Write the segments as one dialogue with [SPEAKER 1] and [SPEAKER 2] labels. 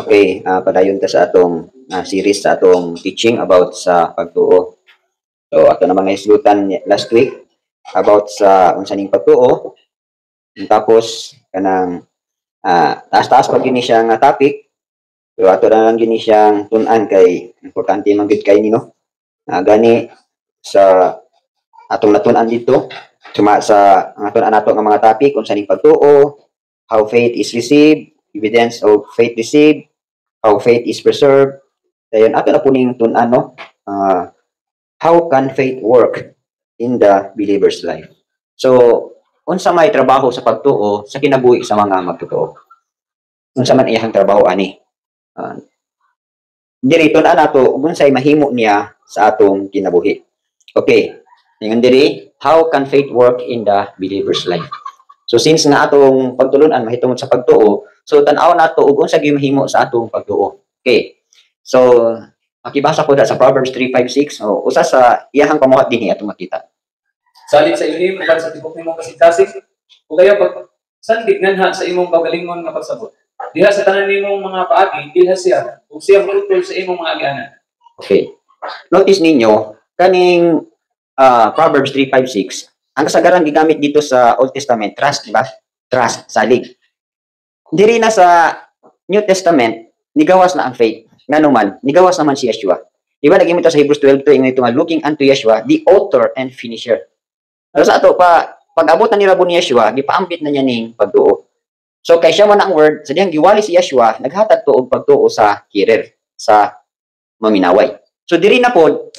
[SPEAKER 1] Okay, padayon ta sa atong series sa atong teaching about sa pagtuo. So ato na mga hisgutan last week about sa unsa ning pagtuo. Tapos kanang taas-taas pa gini siya nga topic. Pero ato na lang gini siyang tun-an kay importante man gid kay nino. Gani sa atong natun-an dito tuma sa atong nato nga mga topic unsa ning pagtuo, how faith is received, evidence of faith received, how faith is preserved. Dayon ato na puning tun-an no. How can faith work in the believer's life? So, unsa may trabaho sa pagtuo sa kinabuhi sa mga magtutuo? Unsa man iyang trabaho ani? Diri tun-an nato unsay mahimo niya sa atong kinabuhi. Okay. Ingon diri, how can faith work in the believer's life? So since nga atong pagtulon-an mahitungod sa pagtuo, so tan-aw nato ug unsa gyud mahimo sa atong pagtuo. Okay. So makibasa ko sa Proverbs 3:5-6. So usa sa iyahang pamuhat dinhi atong makita.
[SPEAKER 2] Salit sa ilihim uban sa tibok nimong kasigkasig, o kaya pag sandig nganha sa imong kaugalingon nga pagsabot. Diha sa tanan nimong mga paagi, ilha siya, ug siya multol sa imong mga agianan.
[SPEAKER 1] Okay. Notice ninyo kaning Proverbs 3:5-6. Ang kasagaran gigamit dito sa Old Testament, trust, di ba? Trust, salig. Diri na sa New Testament, nigawas na ang faith. Nga naman, nigawas naman si Yeshua. Di ba naging ito sa Hebrews 12 ing ito nga, looking unto Yeshua, the author and finisher. Pero sa ato, pag-abot na ni Rabo ni Yeshua, gipaambit na niya ning pagtuo. So, kay siya man ang word, sa diyang giwali si Yeshua, naghatag to og pagtuo sa kirer, sa maminaway. So, diri na po,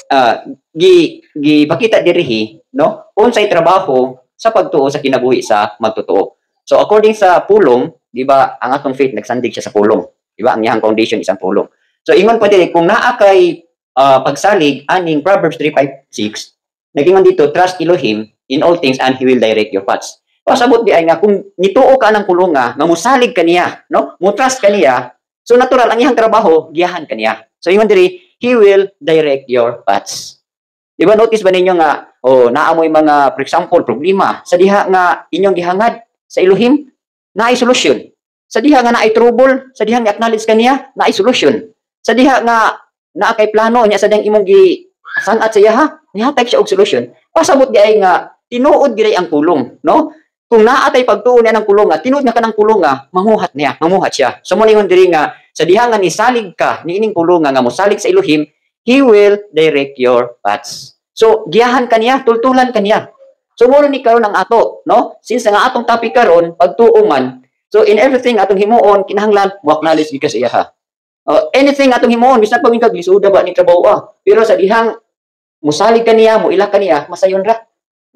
[SPEAKER 1] gipakita dirihi, no? Unsay trabaho sa pagtuo sa kinabuhi sa magtutuo. So, according sa pulong, di ba, ang atong faith, nagsandig siya sa pulong. Di ba, ang iyang foundation isang pulong. So, ingon pa diri, kung naa kay pagsalig, aning Proverbs 3:5-6, nagingon dito, trust Elohim in all things and He will direct your paths. Pasabot di ay nga, kung nituo ka ng pulunga, nga musalig ka niya, no? Mutrust ka niya, so natural, ang iyang trabaho, giyahan ka niya. So, ingon diri, He will direct your paths. Di ba, notice ba ninyo nga, naamoy mga, for example, problema, sa diha nga inyong gihangad sa Elohim, naay solusyon. Sa diha nga naay trouble, sa diha nga acknowledge ka niya, naay solusyon. Sa diha nga naa kay plano niya sa diyang imong gisangat sa iya ha, nihatag siya og solusyon. Pasabot di ay nga tinuod gid ang pulong, no? Kung naa tay pagtuo niya ng pulong, tinuod nga kanang pulong, mamuhat siya. So mo ningon diri nga sa diha nga nisalig ka niining pulong nga mosalig sa Elohim, He will direct your paths. So giyahan ka niya, tultulan ka niya. So mo ni karon ang ato, no? Since nga atong topic karon pagtuo man, so in everything atong himuon kinahanglan mo acknowledge gid ka sa iya ha. Anything atong himuon, bisan pa kag lisuda ba ni trabaho pero sa dihang musalig ka niya, muila ka niya, masayon ra.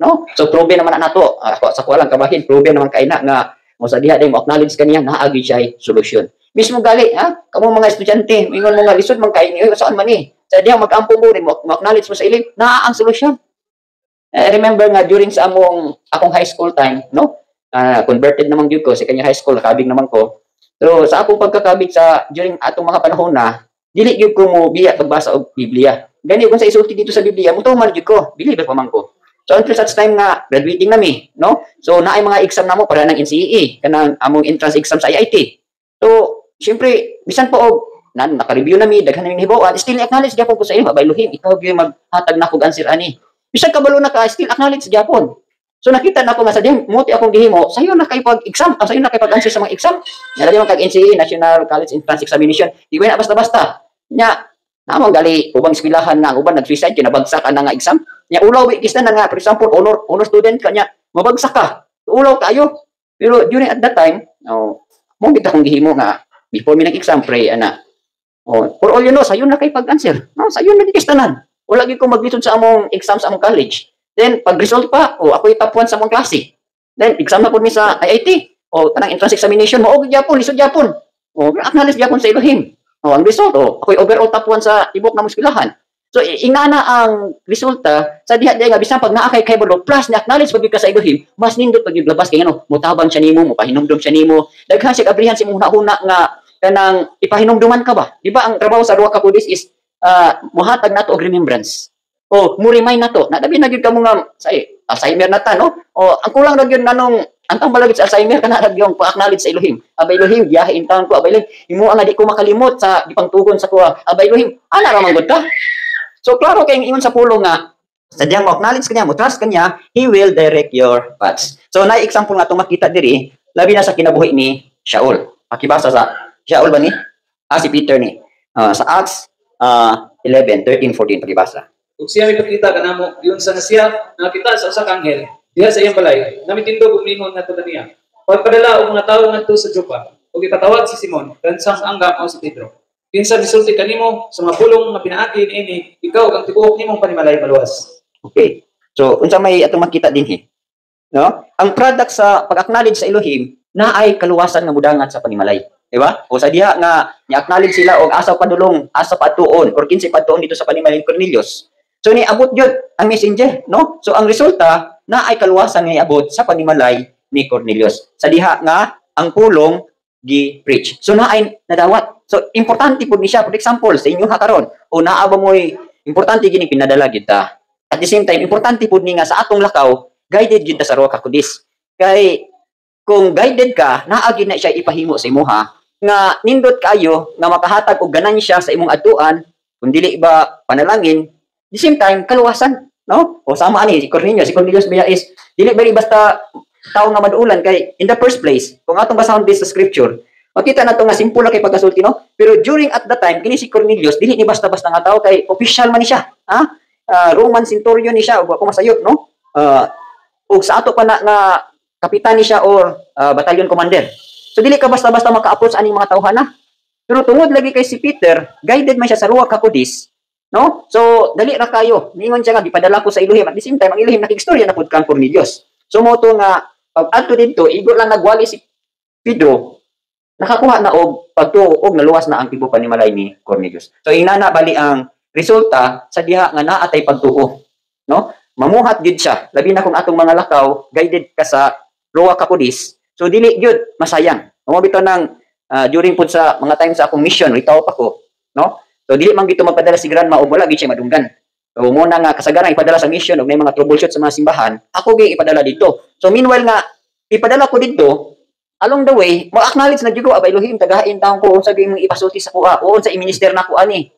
[SPEAKER 1] No? So proven naman nato, sa kuwalang kabahin, proven naman kay na nga mo sa diha day mo acknowledge ka niya, naagi siya solusyon. Mismo gali, kamo mga estudyante, ingon mo nga lisod man kay niyo, saan man ni? Sa diha mag-ampo mo rin, mo acknowledge mo sa ilim, naa ang solusyon. Remember nga during sa akong high school time, no? Converted naman gyud ko sa kanya high school, nakabig naman ko. So sa akong pagkakabig during atong mga panahon na, dili gyud ko mo biya pagbasa og Biblia. Gani kung sa isulti dito sa Biblia, mo tuman gyud ko, believer pa man ko. So until such time nga graduating nami, no? So naay mga exam namo para ng NCEE, kanang among entrance exam sa IIT. So syempre bisan po og naka-review nami, daghan nami hibaw, still acknowledge gyapon ko sa imo, Elohim, ikaw gyud maghatag nako og answer ani. Bisan kabalo na ka, still acknowledge gyapon. So nakita na ko nga sa diyan, muti akong gihimo, sayo na kay pag-exam, sayo na kay pag-answer sa mga exam. Nalali man kag NCEE, National College Entrance Examination, di ba na basta-basta. Nya, namang gali ubang eskwelahan nga uban nag-suicide kinabagsak na nga exam. Nya ulaw kista na nga, for example, honor student kanya, mabagsak ka. Ulaw kayo. Pero during at that time, mo gid akong gihimo nga before mi nag-exam pray ana. For all you know, sayo na kay pag-answer. No, sayo na dikistanan. Wala gid ko maglisod sa among exam sa among college. Then, pag-result pa, ako top 1 sa mong klase. Then, exam na po mi sa IIT. Tanang entrance examination, maog gyapon, lisod gyapon. Acknowledge gyapon sa Elohim. Ang result, ako'y overall top 1 sa tibok na mong eskwelahan. So, ingana ang resulta, sa diha nga, bisan pag naakay kay Bolo, plus na-acknowledge pag ka sa Elohim, mas nindot pag yung labas, kaya mutabang siya nimo, mupahinumdum siya nimo, daghan siya kabrihan si mong huna nga, kanang ipahinumduman ka ba? Di ba, ang trabaho sa duha ka Buddhist is, muhatag nato og remembrance. Mo remind na to. Nadabi na gyud kamo nga say Alzheimer na ta, no? O ang kulang ra gyud nanong ang tambalagit sa Alzheimer kana ra gyud pa-acknowledge sa Elohim. Abay Elohim, biyahe in town ko, abay Elohim, himo nga di ko makalimot sa gipangtugon sa kuha. Abay Elohim, ana ra man gud ka. So klaro kay ingon sa pulong nga sadyang mo acknowledge kanya, mo trust kanya, he will direct your paths. So na example nga itong makita diri, labi na sa kinabuhi ni Shaul. Pakibasa sa Shaul ba ni? Si Peter ni. Sa Acts 11, 13, 14 pakibasa.
[SPEAKER 2] Ug siya makita kanamo yun sa siya nakita sa usa ka anghel diha sa iyang balay namitindog og mingon ngadto kaniya. Pagpadala og mga tawo ngadto sa Joppa ug ipatawag si Simon kansang anggam o si Pedro. Kinsa misulti kanimo sa mga pulong nga pinaagi niini ikaw ang tibuok nimong panimalay maluwas.
[SPEAKER 1] Okay. So unsa may atong makita dinhi? No? Ang product sa pag-acknowledge sa Elohim na ay kaluwasan nga mudangat sa panimalay. Diba? O sa diha nga ni-acknowledge sila og asa padulong, asa patuon or kinsa patuon dito sa panimalay ni Cornelius. So ni abot jud ang messenger, no? So ang resulta na ay kaluwasan nga abot sa panimalay ni Cornelius. Sa diha nga ang pulong gi-preach. So na ay nadawat. So importante pud ni siya. For example, sa inyo ha karon, o naa ba mo'y importante gini pinadala gyud ta. At the same time, importante pud ni nga sa atong lakaw, guided gyud ta sa Ruach HaKodes. Kay kung guided ka, naa gyud na siya ipahimo sa imuha nga nindot kayo nga makahatag og ganansya sa imong adtuan, kung dili ba panalangin. At the same time, kaluwasan, no? O sama ani si Cornelius biya is dili ba basta tao nga maduulan kay in the first place, kung atong basahon this sa scripture, makita nato nga simple kay pagkasulti, no? Pero during at the time kini si Cornelius dili ni basta-basta nga tao kay official man ni siya, ha? Roman centurion ni siya ug ako masayot, no? Ug sa ato pa na nga kapitan ni siya or battalion commander. So dili ka basta-basta maka-approach aning mga tawhana. Pero tungod lagi kay si Peter, guided man siya sa Ruach HaKodes, no? So dali ra kayo. Ningon siya nga gipadala ko sa Elohim. At the same time, ang Elohim nakigstorya na pud kang Cornelius. So mo to nga pag adto dito, igo lang nagwali si Pedro, nakakuha na og pagtuo og naluwas na ang tibuok panimalay ni Cornelius. So inana bali ang resulta sa diha nga naatay pagtuo, no? Mamuhat gid siya. Labi na kung atong mga lakaw guided ka sa Ruach HaKodes. So dili gyud masayang. Mo bitaw nang during pud sa mga time sa akong mission, ritaw pa ko, no? So dili man gito magpadala si grandma o wala gid siya madunggan. So muna nga kasagaran ipadala sa mission og may mga troubleshoot sa mga simbahan, ako gyud ipadala dito. So meanwhile nga ipadala ko dito, along the way, ma-acknowledge na gyud ko abay Elohim tagahain taon ko unsa gyud imong ipasulti sa kuha, o unsa i-minister nako ani.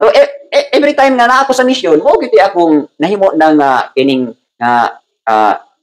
[SPEAKER 1] So every time nga naa ako sa mission, mo gyud akong nahimo nang kining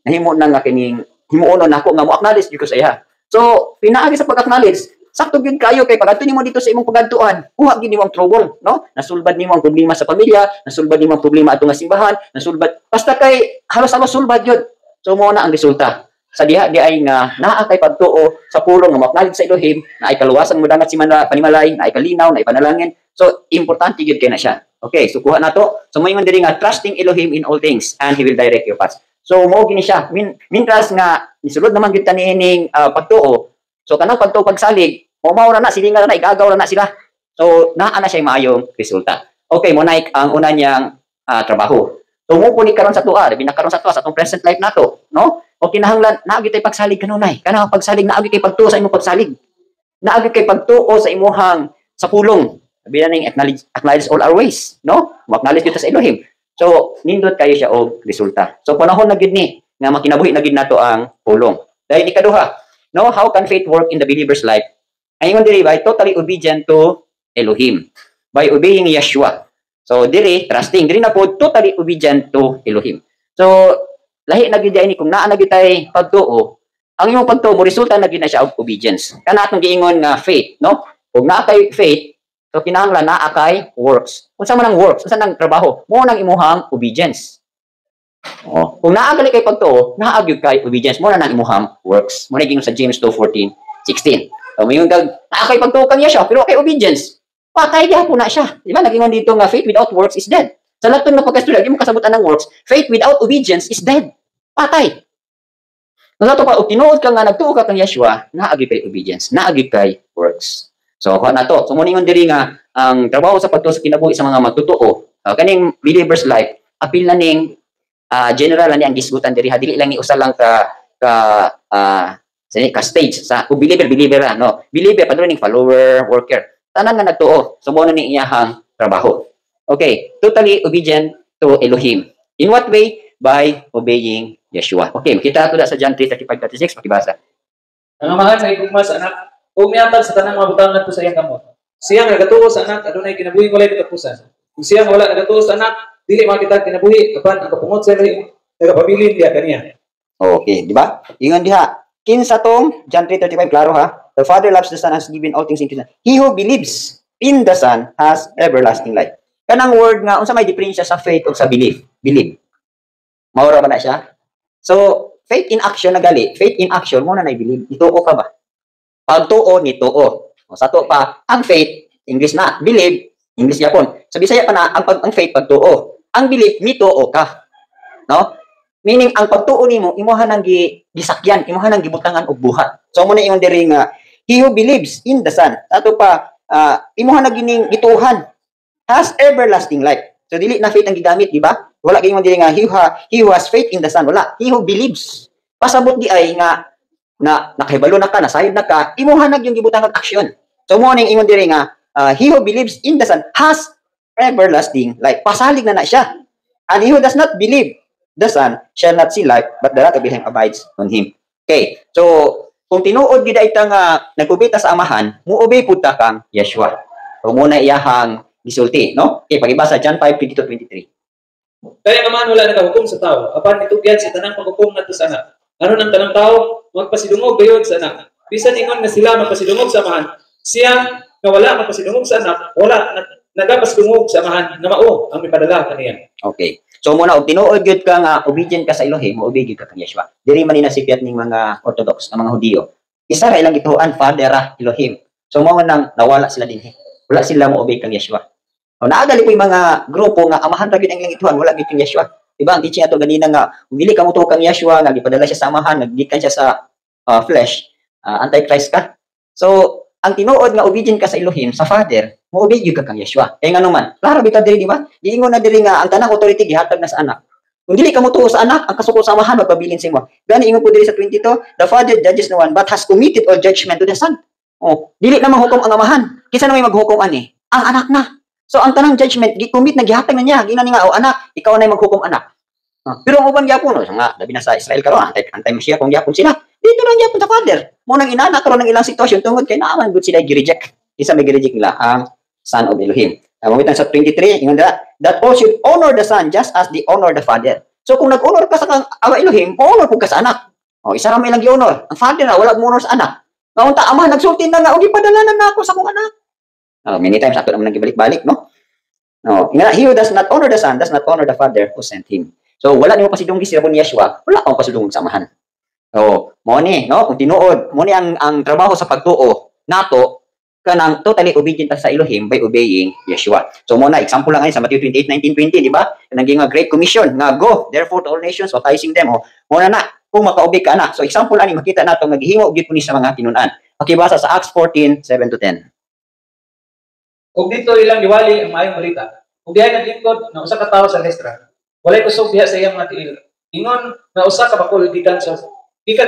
[SPEAKER 1] nahimo nang kining himuonon nako nga mo acknowledge gyud ko sa iya. So pinaagi sa pag-acknowledge, sakto gyud kayo kay pag adto nimo dito sa imong pagadtuan, kuha gyud nimo ang trouble, no? Nasulbad nimo ang problema sa pamilya, nasulbad nimo ang problema ato nga simbahan, nasulbad basta kay halos-halos sulbad gyud. So mo na ang resulta. Sa diha di ay nga naa kay pagtuo sa pulong nga mo-acknowledge sa Elohim, na ay kaluwasan mo dangat si panimalay, na ay kalinaw, na ay panalangin. So importante gyud kay na siya. Okay, so kuha nato. So moingon diri nga trusting Elohim in all things and he will direct your paths. So mo gini siya. Mintras nga nisulod naman gyud ta niining pagtuo. So kanang pagtuo pagsalig, maura na silingan na igagaw na sila. So naa na siya maayong resulta. Okay, mo na ang una niyang trabaho. So mo puni karon sa tuwa, labi na karon sa tuwa sa atong present life nato, no? O kinahanglan naagi tay pagsalig kanunay. Kanang pagsalig naagi kay pagtuo sa imong pagsalig. Naagi kay pagtuo sa imuhang sa pulong. Labi na ning acknowledge all our ways, no? Mo acknowledge gyud sa Elohim. So, nindot kayo siya og resulta. So, panahon na gid ni nga makinabuhi na gid nato ang pulong. Dahil ikaduha, no, how can faith work in the believer's life? Ayun diri by totally obedient to Elohim. By obeying Yeshua. So, diri trusting, diri na po totally obedient to Elohim. So, lahi na gid ni kung naa na gid tay pagtuo, ang imong pagtuo mo resulta na gid na siya og obedience. Kana atong giingon nga faith, no? Kung naa kay faith, so kinahanglan naa kay works. Unsa man ang works? Unsa nang trabaho? Mo nang imuhang obedience. Oh, kung naa gali kay pagtuo, naa gyud kay obedience mo na nang imuhang works. Mo na gingon sa James 2:14-16. So mayon kag naa kay pagtuo kaniya siya, pero kay obedience. Patay gyapon na siya. Di ba? Nagingon dito nga faith without works is dead. Sa laton nga pagkastudyo, di mo kasabutan ng works, faith without obedience is dead. Patay. Nato pa og tinuod ka nga nagtuo ka kang Yeshua, naa gyud kay obedience, naa gyud kay works. So, kuha na to. So, muningon diri nga, ang trabaho sa pagtuo sa kinabuhi sa mga magtutuo, kaning believer's life, apil na ning general na ang gisgutan diri, dili lang ni usa lang ka stage sa kung believer no. Believer padulong ning follower, worker. Tanan nga nagtuo. So, mo na ning iyahang trabaho. Okay, totally obedient to Elohim. In what way? by obeying Yeshua. Okay, makita ato sa John 3:35-36, pakibasa.
[SPEAKER 2] Ang amahan sa igugma sa anak, umiatag sa tanang mga butang ngadto sa iyang kamot. Siya nga nagatuo sa anak adunay kinabuhi walay katapusan. Kung siya nga wala nagatuo sa anak, dili makita kinabuhi apan ang kapungot sa ilahi nagapabilin diya kaniya.
[SPEAKER 1] Okay, di ba? Ingon diha. Kinsa tong John 3:35, klaro ha? The Father loves the Son, has given all things into the Son. He who believes in the Son has everlasting life. Kanang word nga unsa may diferensya sa faith ug sa belief? Believe. Maura ba na siya? So, faith in action na gali. Faith in action mo na believe. Ituo ka ba? Pagtuo ni tuo. O sa to pa, ang faith English na, believe English Japon. Sa Bisaya pa na ang faith pagtuo. Ang belief mituo ka. No? Meaning ang pagtuo nimo imuha nang gisakyan, imuha nang gibutangan og buhat. So mo na ingon diri nga he who believes in the Son. Ato pa imuha na gining gituhan has everlasting life. So dili na faith ang gigamit, di ba? Wala kay ingon diri nga he who has faith in the Son. Wala, he who believes. Pasabot di ay nga na nakahibalo na ka, nasayod na ka, imuha na yung gibutangan action. So mo ning ingon diri nga he who believes in the Son has everlasting life. Pasalig na siya. And he who does not believe the Son shall not see life, but the wrath of him abides on him. Okay, so kung tinuod gid ita nga nagkubita sa amahan, muobey pud ta kang Yeshua. So muna iyahang gisulti, no? Okay, pagibasa John 5:22-23.
[SPEAKER 2] Kaya ang amahan wala nagahukom sa tao, apan itugyan sa tanang paghukom ngadto sa anak. Aron ang tanang tao magpasidungog gayud sa anak. Bisan ingon nga sila magpasidungog sa amahan, siya nga wala magpasidungog sa anak, wala nagapasidungog sa amahan nga mao ang mipadala kaniya. Okay. So muna og tinuod gyud ka nga obedient ka sa Elohim, obey gyud ka kang Yeshua. Diri man inasipiat ning mga Orthodox, ang mga Hudiyo. Isa ra ilang gituan, Father Elohim. So mo nang nawala sila dinhi. Wala sila mo obey kang Yeshua. O naagali po yung mga grupo nga amahan ra gyud ang ilang gituan, wala gyud kang Yeshua. Diba ang teaching ato ganina nga dili ka mo tuo kang Yeshua nga gipadala siya sa amahan, naggikan siya sa flesh, antichrist ka. So ang tinuod nga obedient ka sa Elohim, sa Father, mo-obey gyud ka kang Yeshua. Kaya nga naman, klaro bitaw diri di ba? Diingon na diri nga ang tanang authority gihatag na sa anak. Kung dili ka mo tuo sa anak, ang kasuko sa amahan magpabilin sa imo. Gani ingon po diri sa 22, the Father judges no one but has committed all judgment to the Son. Oh, dili na maghukom ang amahan. Kinsa na may maghukom ani? Ang anak na. So ang tanang judgment gi-commit na gihatag na niya. Ginani nga, anak, ikaw na maghukom anak. Pero ang uban gyapon, nga labi na sa Israel karon, antay Mashiach kung gyapon sila. Dito lang gyapon sa Father. Mo nang inana karon ng ilang sitwasyon tungod kay naaman gud sila gi-reject. Isa may gi-reject nila ang Son of Elohim. Mawitan sa 23, ingon that all should honor the Son just as they honor the Father. So kung nag-honor ka sa kang Elohim, honor pud ka sa anak. O isa ra may lang gi-honor. Ang Father na wala mo honor sa anak. Naunta ama nagsulti na nga og ipadalanan na ako sa akong anak. Many times ako naman nagibalik-balik, no? No, he who does not honor the Son does not honor the Father who sent him. So wala nimo pasidunggi sila ni Yeshua, wala kang pasidungog sa amahan. So, mo ni, no, kung tinuod, mo ni ang trabaho sa pagtuo nato kanang totally obedient sa Elohim by obeying Yeshua. So mo na example lang ay sa Matthew 28:19-20, di ba? Naging nga great commission nga go therefore to all nations baptizing them. Mo na kung maka-obey ka na. So example ani makita nato nga gihingo gyud ni sa mga tinun-an. Okay, basa sa Acts 14:7-10. Og dito ilang giwali ang maayong balita. Ug diay naglingkod na usa ka tawo sa Listra. Walay kusog diha sa iyang mga tiil. Ingon na usa ka bakul gikan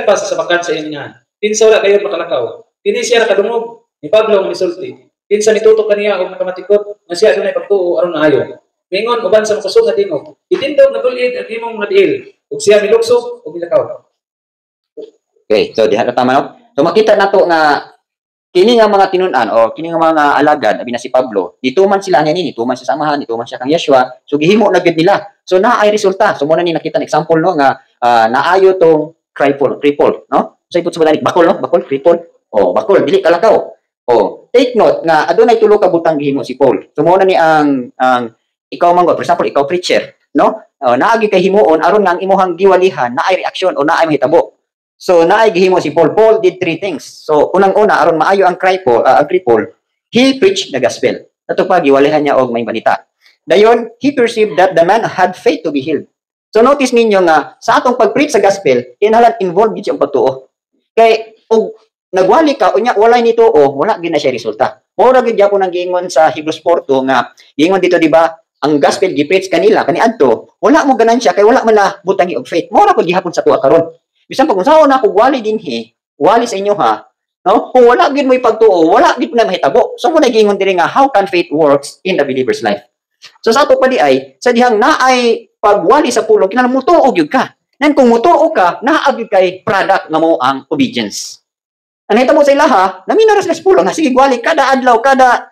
[SPEAKER 2] pa sa sabakan sa inyahan. Kinsa wala kayo makalakaw. Kini siya nakadungog ni Pablo ang misulti. Kinsa nitutok kaniya og nakamatikot nga siya dunay pagtuo aron maayo. Mingon uban sa kusog nga tingog. Itindog na tulid ang imong mga tiil ug siya milugsog ug milakaw. Okay, so diha na tama no. So makita nato nga kini nga mga tinun-an o kini nga mga alagad abi na si Pablo, dituman sila niya ni, dituman siya sa amahan, dituman siya kang Yeshua. So gihimo na gid nila. So naa ay resulta. So mo na ni nakita ng example no nga naayo tong cripple, no? So ipot sa balik bakol no, bakol cripple. Oh, bakol dili kalakaw. Oh, take note nga adunay tulo ka butang gihimo si Paul. So mo na ni ang ikaw manggo, for example, ikaw preacher, no? Naagi kay himuon aron nga ang imuhang giwalihan naay reaksyon o naay mahitabo. So naay gihimo si Paul. Paul did three things. So unang-una aron maayo ang cripple, he preached the gospel. Ato pa giwalihan niya og may balita. Dayon, he perceived that the man had faith to be healed. So notice ninyo nga sa atong pag-preach sa gospel, kinahanglan involved gid ang pagtuo. Kay og nagwali ka unya walay nituo, wala gid na siya resulta. Mora gid gyapon ang giingon sa Hebrews 4:2 nga giingon dito di ba, ang gospel gi-preach kanila kaniadto, wala mo ganansya kay wala man na butangi og faith. Mora pud gihapon sa tuwa karon. Bisan pag unsaon na ko wali dinhi, wali sa inyo ha. No? Kung wala gid mo ipagtuo, wala gid na mahitabo. So mo nagingon diri nga how can faith works in the believer's life. So sa ato pa di ay sa dihang naay
[SPEAKER 1] pagwali sa pulong kinahanglan mutuo gyud ka. Nan kung mutuo ka, naa gyud kay product nga mo ang obedience. Ano ito mo sa ilaha, naminaras ka sa pulong, na sige gwali kada adlaw, kada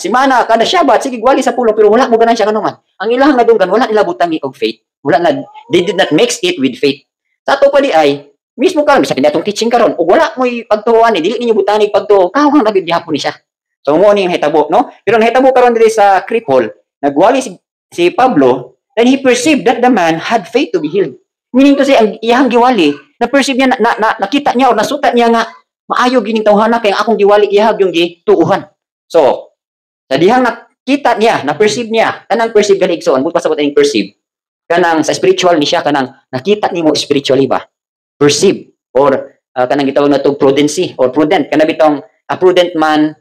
[SPEAKER 1] simana, kada Shabbat, sige gwali sa pulong, pero wala mo ganan siya kanuman. Ang ilahang nadunggan, wala nila butangi og faith. Wala na, they did not mix it with faith. Sa ato pa di ay, mismo karon sa pinatong teaching karon, ug wala mo'y pagtuoan ni, dili ninyo butangi pagtuo, kawang nagid gyapon ni siya. So mo ni hitabo, no? Pero nahitabo karon diri sa cripple, nagwali si Pablo, then he perceived that the man had faith to be healed. Meaning to say, ang iyang giwali, na-perceive niya, nakita niya o nasuta niya nga, maayo gining tawhana kay akong giwali iyahag yung gituuhan. So, sa dihang nakita niya, na-perceive niya, kanang perceive galig so, ang pasabot ang perceive, kanang sa spiritual ni siya, kanang nakita nimo spiritually ba? Perceive, or kanang gitawag na to prudency, or prudent, kanang bitong a prudent man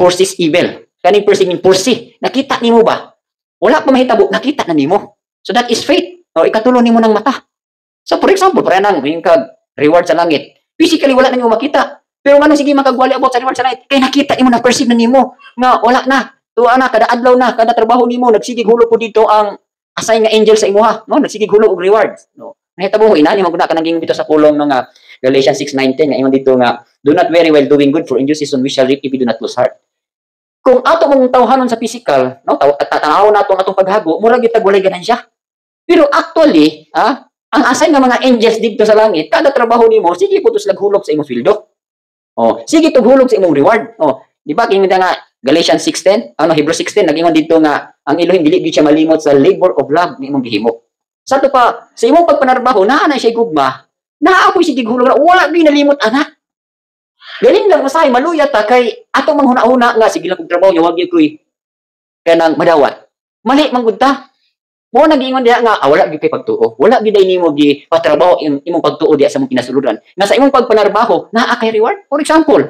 [SPEAKER 1] foresees evil. Kaning perceive, foresee, nakita nimo ba? Wala pa mahitabo, nakita na nimo. So that is faith. O ikatulo nimo ng mata. So for example, para nang yung reward sa langit. Physically wala na nimo makita. Pero ngano sige makagwali about sa reward sa langit? Kay nakita nimo na perceive na nimo nga wala na. Tuwa na kada adlaw na, kada trabaho nimo nagsigig hulo po dito ang assign nga angel sa imuha, no? Nagsigig hulo og rewards, no? Nahitabo mo inani maguna ka naging dito sa pulong no nga Galatians 6:19 nga ingon dito nga do not very well doing good for in due season we shall reap if we do not lose heart. Kung ato mong tawhanon sa physical, no? Tanaw nato atong paghago, mura gyud tag walay ganansya. Pero actually, ang assign ng mga angels dito sa langit, kada trabaho nimo, sige po ito hulog sa imong fildo. Oh, sige ito hulog sa imong reward. Oh, di ba kingon nga Galatians 6:10, Hebrews 6:10 nagingon dito nga ang Elohim dili gyud siya malimot sa labor of love ni imong gihimo. Sa to pa, sa imong pagpanarbaho naa na siya gugma, naa po sige hulog na wala gyud nalimot ana. Galing lang masay maluya ta kay atong manghuna-una nga sige lang kog trabaho wag gyud koy kanang madawat. Mali man gud ta. Mo nagiingon diha nga wala gyud kay pagtuo. Wala gyud nimo gi patrabaho imong pagtuo diha sa imong kinasuluran. Nga sa imong pagpanarbaho naa kay reward. For example,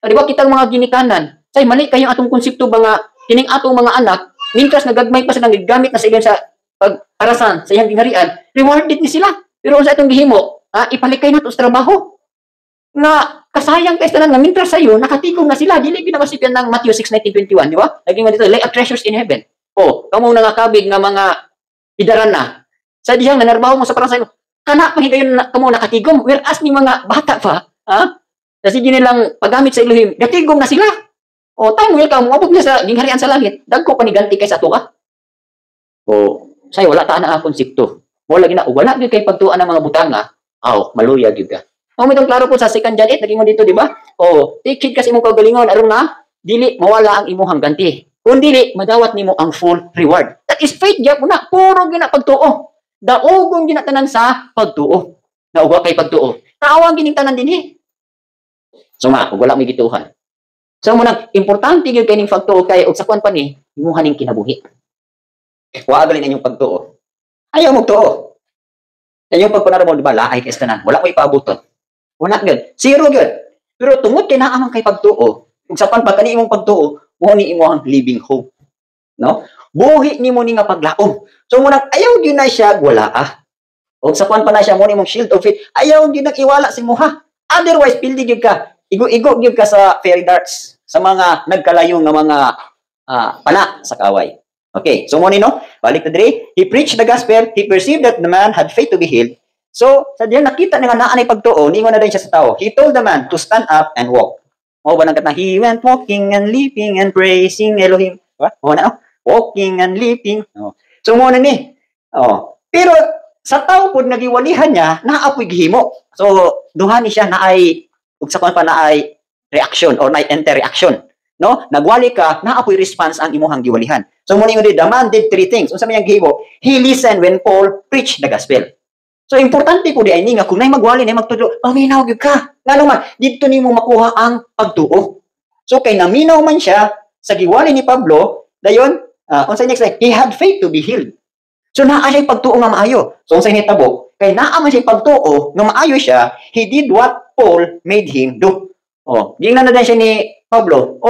[SPEAKER 1] di ba kitang mga ginikanan, say mali kayo atong konsepto ba nga kining atong mga anak, mintras nagagmay pa sila gamit na sa ilang sa pag-arasan sa iyang gingharian, rewarded ni sila. Pero sa atong gihimo, ipalikay nato sa trabaho. Nga kasayang kay tanan nga mintras sayo nakatigom na sila dili ginabasipan ng Matthew 6:19-21, di ba? Lagi man dito lay up treasures in heaven. Oh, kamo nangakabig nga mga idaran na. Sa dihang nanarbaho mo sa parang sayo, kana pahigayon na kamo nakatigom, whereas ni mga bata pa, kasi nilang paggamit sa Elohim, natigom na sila. O, time welcome, mabog niya sa gingharian sa langit, dagko pa ni ganti kay sa tuwa. O, sayo, wala ta na konsepto. Wala gina, wala gyud kay pagtuan ng mga butanga, maluya gyud ka. O, mitong klaro po sa 2 John 8, naging mo dito, di ba? O, tikid kasi imong kagalingon, aron na, dili mawala ang imong ganti. Kung dili, madawat nimo ang full reward. That is faith, gyud na, puro gina pagtuo. Daogon gina tanan sa pagtuo. Nauwa kay pagtuo. Taawang gining tanan dinhi. So wala may gituhan. So muna, importante gyud kay ning pagtuo kay og sa kwan pa ni, imuha ning kinabuhi. Wa galin inyong pagtuo. Ayaw mo tuo. Inyong pagpanara mo di ba laay kay tanan. Wala mo ipabuton. Wala gyud. Zero gyud. Pero tungod kay naa man kay pagtuo, ug sa kwan pa kani imong pagtuo, mo ni imo ang living hope. No? Buhi nimo ni nga paglaom. So muna ayaw gyud na siya wala Og sa kwan pa na siya mo ni mong shield of faith. Ayaw gyud nang iwala si moha. Otherwise pildi gyud ka. Igo-igo gyud ka sa fairy darts, sa mga nagkalayo nga mga pana sa kaway. Okay, so mo ni no, balik na diri. He preached the gospel, he perceived that the man had faith to be healed. So, sa diyan nakita nga naa nay pagtuo, ningon na din siya sa tao. He told the man to stand up and walk. O ba nang kata, he went walking and leaping and praising Elohim. What? O na, walking and leaping. So mo na ni. Pero sa tao pud nagiwalihan niya, naapoy gihimo. So, duha ni siya na ay ug sa kon pa na ay reaction or na enter reaction. No? Nagwali ka, naapoy response ang imuhang giwalihan. So mo ni the man did 3 things. Unsa man yang gihimo? He listened when Paul preached the gospel. So importante po di ay nga kung nay magwali nay magtudlo, paminaw gyud ka. Ngano man didto nimo makuha ang pagtuo. So kay naminaw man siya sa giwali ni Pablo, dayon unsa next he had faith to be healed. So naa siya pagtuo nga maayo. So unsa hitabo? Kay naa man siya pagtuo nga maayo siya, he did what Paul made him do. Gingnan na din siya ni Pablo.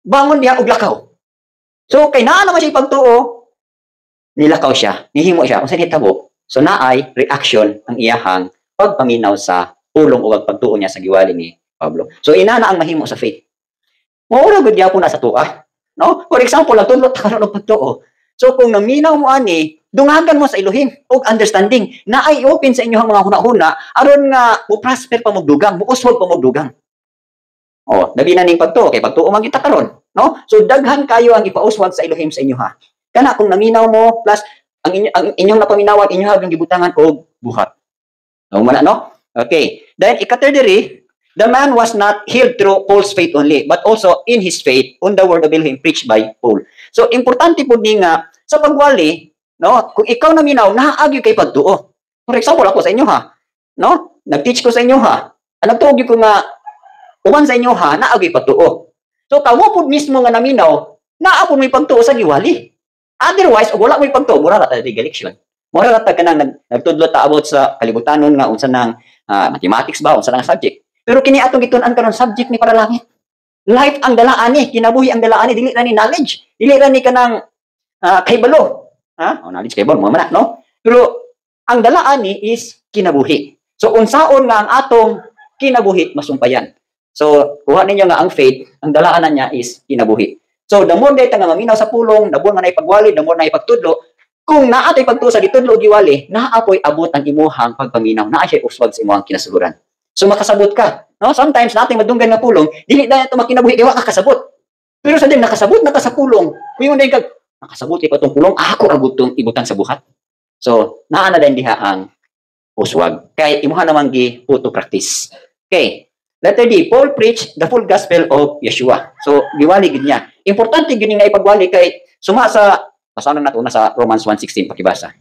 [SPEAKER 1] Bangon diha og lakaw. So kay naa naman siya pagtuo, nilakaw siya, nihimo siya. Unsa hitabo? So naay reaction ang iyahang pagpaminaw sa pulong o pagtuo niya sa giwali ni Pablo. So ina na ang mahimo sa faith. Mao ra gud gyapon na sa tuwa. No? For example, nagtudlo ta karon og pagtuo. So kung naminaw mo ani, dungagan mo sa Elohim og understanding na ay open sa inyong mga hunahuna aron nga mo prosper pa mo dugang, mo uswag pa mo dugang. Oh, labi na ning pagtuo kay pagtuo man kita karon, no? So daghan kayo ang ipauswag sa Elohim sa inyo ha. Kana kung naminaw mo plus ang inyong napaminawan inyo habang gibutangan og buhat. No, mana no? Okay. Then ika-thirdly, the man was not healed through Paul's faith only, but also in his faith on the word of Elohim preached by Paul. So, importante po din nga, sa pagwali, no, kung ikaw naminaw, nahaagyo kay pagtuo. For example, ako sa inyo ha, no, nag-teach ko sa inyo ha, nagtuog ko nga, uman sa inyo ha, naagyo pagtuo. So, kawo po mismo nga naminaw, naapon may pagtuo sa giwali. Otherwise, wala may pagtuo, mura na tayo leksyon. Mura na tayo ka nang nagtudlo ta about sa kalibutanon nga, unsa nang mathematics ba, unsa nang subject. Pero kini atong gitun-an karon subject ni para langit. Life ang dalaan ni, kinabuhi ang dalaan ni, dili ra ni knowledge, dili ra ni kanang kahibalo. Ha? Oh, knowledge kahibalo mo man, no? Pero ang dalaan ni is kinabuhi. So unsaon nga ang atong kinabuhi masumpayan. So kuha ninyo nga ang faith, ang dalaanan niya is kinabuhi. So the more data nga maminaw sa pulong, the more nga naipagwali, the more na ipagtudlo, kung naatay pagtuo sa gitudlo o giwali, naapoy abot ang imuhang pagpaminaw, naa siya uswag sa imuhang kinasuguran. So makasabot ka. No? Sometimes natin madunggan nga pulong, dili dahil ito makinabuhi, kaya ka kasabot. Pero sa din, nakasabot na ka sa pulong. Kung yung kag nakasabot pa itong pulong, ako abot itong ibutan sa buhat. So, naana din diha ang uswag. Kaya imuha naman gi photo practice. Okay. Letter D, Paul preached the full gospel of Yeshua. So, giwali gid niya. Importante gid nga ipagwali kay suma sa pasanon nato na sa Romans 1:16 pakibasa.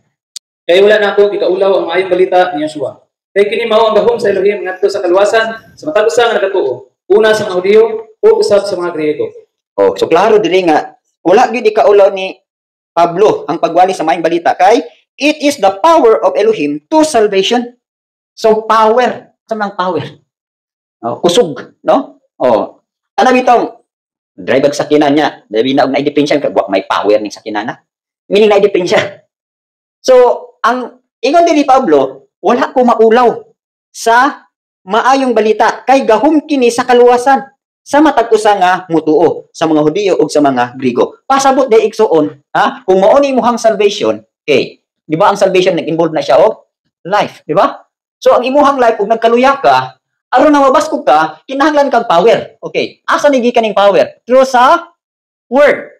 [SPEAKER 2] Kaya wala na ako ikaulaw ang maayong balita ni Yeshua. Kaya kini mao ang gahom sa Elohim ngadto sa kaluwasan sa matag usa nga nagatuo. Una sa mga Hudiyo o usab sa mga Griego. Oh,
[SPEAKER 1] so klaro diri nga wala gyud ikaulaw ni Pablo ang pagwali sa maayong balita kay it is the power of Elohim to salvation. So power, sa mang power. Oh, kusog, no? Oh. Ana bitong drive sa sakinan niya, dabi na og naidepensya kay may power ning sakinan na. Meaning naidepensya. So ang ingon dili Pablo, wala ko maulaw sa maayong balita kay gahom kini sa kaluwasan sa matag usa nga mutuo sa mga Hudiyo ug sa mga Griego. Pasabot day igsuon, ha? Kung mao ni imong salvation, okay. Di ba ang salvation nag-involve na siya og life, di ba? So ang imuhang life ug nagkaluya ka, aron na mabaskog ka, kinahanglan kang power. Okay. Asa ni gikan ning power? Through sa word.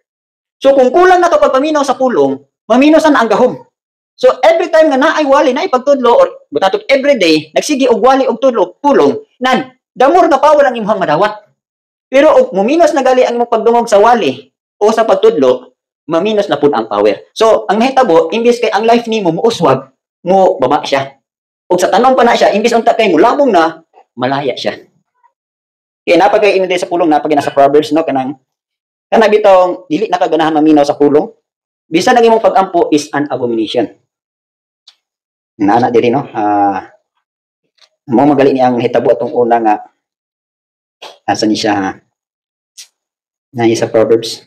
[SPEAKER 1] So kung kulang na kapag paminaw sa pulong, maminaw sa ang gahom. So every time nga naay wali na ipagtudlo or butatot every day nagsigi og wali og tudlo pulong nan damor nga power ang imong madawat. Pero og muminos na gali ang imong pagdungog sa wali o sa pagtudlo, maminos na pud ang power. So ang nahitabo imbis kay ang life nimo muuswag, mo baba siya. Og sa tanom pa na siya imbis unta kay mulabong na malaya siya. Kaya napagay ino sa pulong napagay na sa Proverbs no kanang bitong dili na kaganahan maminaw sa pulong. Bisan ang imong pag-ampo is an abomination. Nana diri no mo magali ni ang hitabo atong una nga asa ni siya na sa Proverbs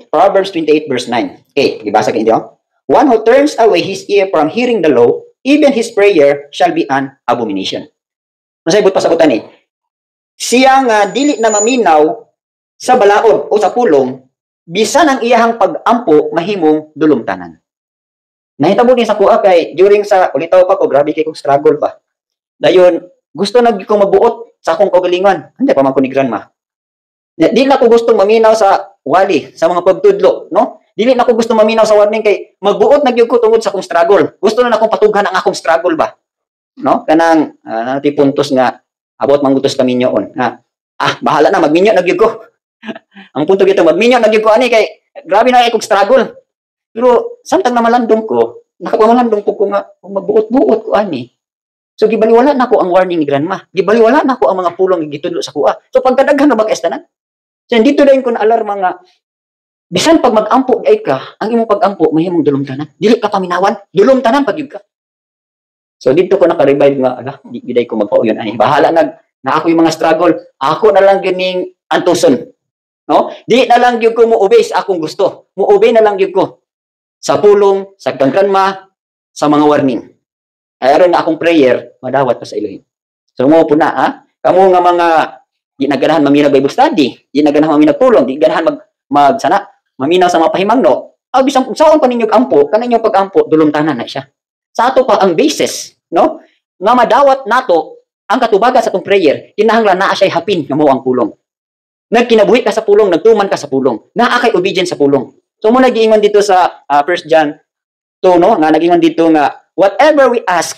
[SPEAKER 1] Proverbs 28 verse 9. Okay, gibasa kay inyo. One who turns away his ear from hearing the law, even his prayer shall be an abomination. Masaygot pa sagutan ni. Siya nga dili na maminaw sa balaod o sa pulong, bisan ang iyahang pag-ampo mahimong dulumtanan. Nahitabo din sa kuha kay during sa ulitaw pa ko, grabe kay kong struggle ba. Dayon, gusto na ko mabuot sa akong kagalingan. Hindi pa man ko ni grandma. Di na ko gusto maminaw sa wali, sa mga pagtudlo, no? Dili na ko gusto maminaw sa warning kay magbuot na gyud ko tungod sa akong struggle. Gusto na akong patughan ang akong struggle ba. No? Kanang nati puntos nga abot mangutos kami nyoon. Bahala na magminyo na gyud ko. Ang punto gito magminyo na gyud ko ani kay grabe na kay kong struggle. Pero samtang namalandong ko, nakapamalandong ko kung magbuot-buot ko ani. So gibaliwala na ko ang warning ni grandma. Gibaliwala na ko ang mga pulong gitudlo sa kuha. So pagkadaghan na ba kaestanan? So dito dayon ko na alarma nga bisan pag mag-ampo ay ka, ang imong pag-ampo mahimong dulumtanan. Dili ka paminawan, dulumtanan pag ka. So dito ko naka-revive nga di giday ko magpauyon ani. Bahala na ako yung mga struggle. Ako na lang gining antuson. No? Di na lang gyud ko mo-obey sa akong gusto. Mo-obey na lang gyud ko sa pulong, sa grandma, sa mga warning. Aron na akong prayer, madawat pa sa Elohim. So mo po na, kamo nga mga di naganahan maminag Bible study, di naganahan maminag pulong, di ganahan magsana, maminaw sa mga pahimangno, bisang saan pa ninyong ampo, kanang inyong pag-ampo, dulumtanan na siya. Sa ato pa ang basis, no? Nga madawat nato ang katubaga sa itong prayer, kinahanglan naa siya hapin nga mo ang pulong. Nagkinabuhi ka sa pulong, nagtuman ka sa pulong, naa kay obedient sa pulong. So mo nagiingon dito sa 1 John 2, no? Nga nagiingon dito nga, whatever we ask,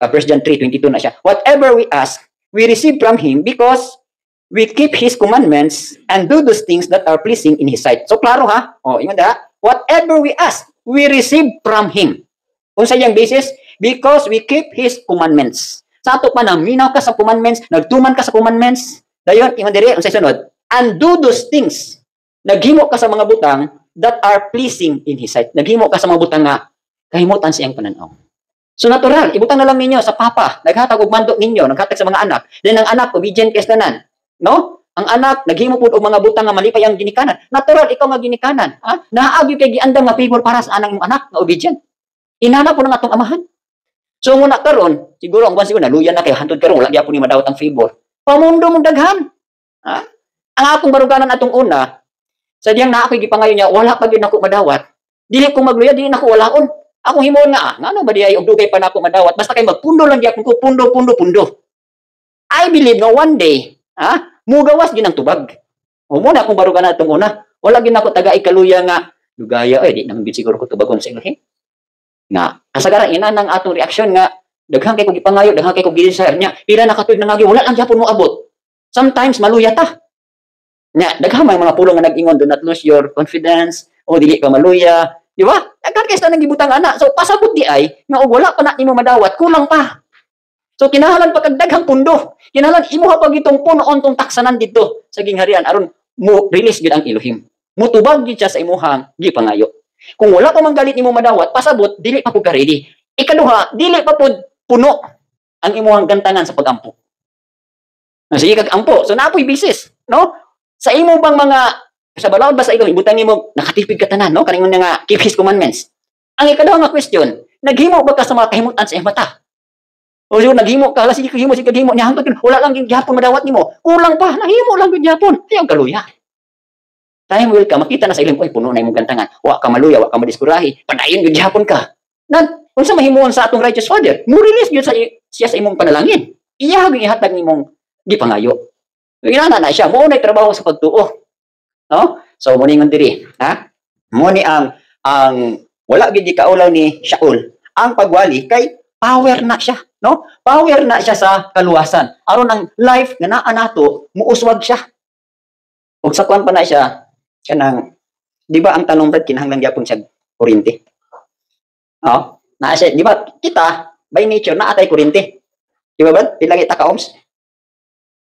[SPEAKER 1] 1 John 3:22 na siya, whatever we ask, we receive from Him because we keep His commandments and do those things that are pleasing in His sight. So klaro ha? Ingon da, whatever we ask, we receive from Him. Kung sa iyang basis, because we keep His commandments. Sa ato pa na, minaw ka sa commandments, nagtuman ka sa commandments, dayon, ingon diri, unsay sunod, and do those things. Naghimo ka sa mga butang that are pleasing in His sight. Naghimo ka sa mga butang nga, kahimutan sa iyang pananaw. So natural, ibutang na lang ninyo sa papa, naghatag og mandok ninyo, naghatag sa mga anak. Then ang anak, obedient kay tanan. No? Ang anak, naghimo pud og mga butang nga malipay ang ginikanan. Natural, ikaw nga ginikanan. Ha? Naagi kay giandam nga favor para sa anang anak nga obedient. Inana po ng atong amahan. So muna karon, siguro ang bansi ko naluyan na kay hantod karon wala gyapon ni madawat ang favor. Pamundo mong daghan. Ha? Ang akong baruganan atong una, sadyang naa ko'y gipangayo niya, wala pa gyud nako madawat. Dili ko magluya, dili nako walaon. Akong himon nga, ngano ba di ay og dugay pa nako madawat, basta kay magpundo lang gyapon ko, pundo. I believe no one day, mugawas gyud ang tubag. O muna akong baruganan atong una, wala gyud nako taga ikaluya nga dugaya di naman gyud siguro ko tubagon sa ilahi. Nga kasagaran ina nang atong reaksyon nga daghang kay ko gipangayo, daghang kay ko gi-desire niya, pila na katuig na wala lang gyapon mo abot. Sometimes maluya ta. Nya daghang mga pulong nga nag-ingon, do not lose your confidence, o dili ka maluya, di ba? Daghang kay sa nang gibutang ana. So pasabot di ay nga og wala pa na nimo madawat, kulang pa. So kinahanglan pa kag daghang pundo. Kinahanglan imuha pa gitong punoon tong taksanan dito sa gingharian aron mo release gid ang Elohim. Mutubag gid siya sa imuhang gipangayo. Kung wala pa man galit nimo madawat, pasabot dili pa pud ka ready. Ikaduha, dili pa pud puno ang imuhang gantangan sa pag-ampo. Sige kag ampo, so naapoy bisis, no? Sa imo bang mga sa balawod ba sa ilo, ibutang nimo nakatipid ka tanan, no? Kaningon nga keep His commandments. Ang ikaduha nga question, naghimo ba ka sa mga kahimutan sa iyang mata? O siguro naghimo ka, sige kahimo niya hangtod wala lang gyapon madawat nimo. Kulang pa, nahimo lang gyud gyapon. Ayaw kaluya. Time will ka, makita na sa ilang, puno na imong gantangan. Wa ka maluya, wa ka madiskurahi. Padayon gyud gyapon ka. Nan, unsa mahimuon sa atong righteous father? Mo release gyud sa siya sa imong panalangin. Iya gyud ihatag nimong gipangayo. Inana na siya, mo na trabaho sa pagtuo. No? So mo ningon diri, ha? Mo ni ang wala gyud kaulaw ni Shaul. Ang pagwali kay power na siya, no? Power na siya sa kaluwasan. Aron ang life nga naa nato, muuswag siya. Ug sa kwan pa na siya, kanang, di ba ang tanong brad, kinahanglan gyapon siya kuryente. Na siya, di ba, kita, by nature, naatay kuryente. Di ba brad? Pila kita ka-ohms?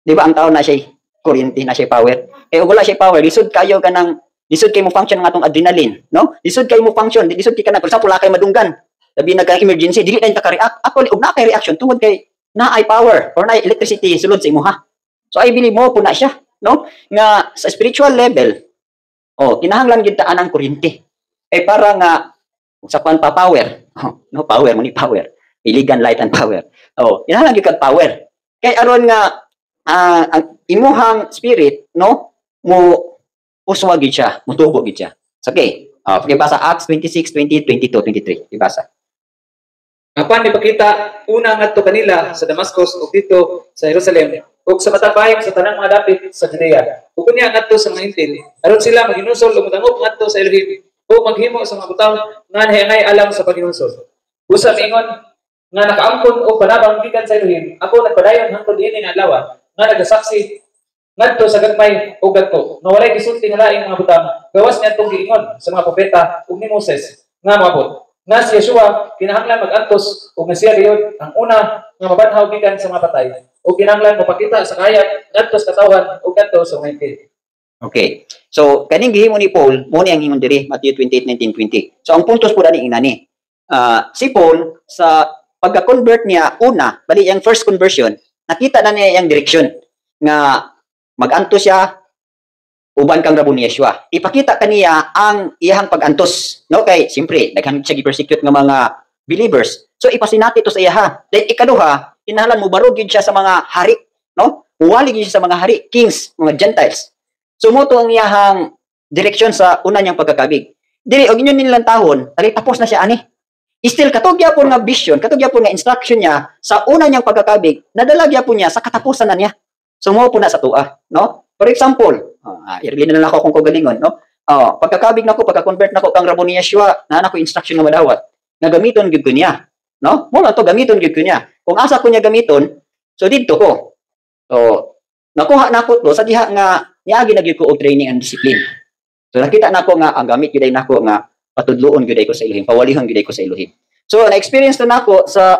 [SPEAKER 1] Di ba ang tao na siya kuryente, na siya power? Eh, wala siya power, lisod kayo ka ng, lisod kayo mo function ng atong adrenaline, no? Lisod kayo mo function, lisod kayo ka na, for example, wala kayo madunggan, sabi nagka-emergency, dili na ka-react, actually, ug na kay reaction, tungod kay, na-ay power, or na electricity, sulod sa imuha. So, I believe mo po na siya, no? Nga, sa spiritual level, kinahanglan gid ta anang kuryente. Para nga sa kwan pa power. No power, muni power. Iligan light and power. Kinahanglan gid kag power. Kay aron nga ang imuhang spirit, no, mo uswag gid siya, mutubo gid siya. Okay. Pakibasa Acts 26:20, 22, 23. Ibasa.
[SPEAKER 2] Apan ipakita una ngadto kanila sa Damascus ug dito sa Jerusalem ug sa matabayong sa tanang mga dapit sa Judea. Ug kunya ngadto sa mga Hintil, aron sila maghinusol ug mutangop ngadto sa Elohim ug maghimo sa mga butaw nga nahingay alam sa paghinusol. Usa miingon nga nakaampon og panabang gikan sa Elohim, ako nagpadayon hangtod ini nga adlaw nga nagasaksi ngadto sa gagmay ug gadto nga walay gisulti nga laing mga butang gawas niadtong giingon sa mga propeta ug ni Moses nga moabot nga si Yeshua kinahanglan mag-antos ug nga siya gayud ang una nga mabanhaw gikan sa mga patay ug kinahanglan mapakita sa kayat ngadto sa katawhan ug ngadto sa mga Hintil.
[SPEAKER 1] Okay. So kaning gihimo ni Paul mo ni ang ingon diri Matthew 28:19-20. So ang puntos po dani inani. Si Paul sa pagka-convert niya una, bali yung first conversion, nakita na niya yung direksyon nga mag-antos siya uban kang rabo ni Yeshua. Ipakita kaniya ang iyang pag-antos. No, kay siyempre daghan siya gi-persecute nga mga believers. So ipasinati to sa iya. Then ikaduha, kinahanglan mo barog gid siya sa mga hari, no? Uwali gid siya sa mga hari, kings, mga Gentiles. So mo to ang iyang direksyon sa una niyang pagkakabig. Dili og inyo nilang tahon, dali tapos na siya ani. Still katog gyapon nga vision, katog gyapon nga instruction niya sa una niyang pagkakabig, nadala gyapon niya sa katapusan na niya. So mo po na sa tua, no? For example, irili na lang ako kung kagalingon, no? Pagkakabig nako, pagka-convert nako kang Rabo ni Yeshua, na ko instruction nga madawat. Nga gamiton gyud ko niya, no? Mo lang to gamiton gyud ko niya. Kung asa ko niya gamiton, so didto ko. So nakuha nako to sa diha nga niagi na gyud ko og training and discipline. So nakita nako nga ang gamit gyud nako nga patudloon gyud ko sa Elohim, pawalihon gyud ko sa Elohim. So na-experience na nako sa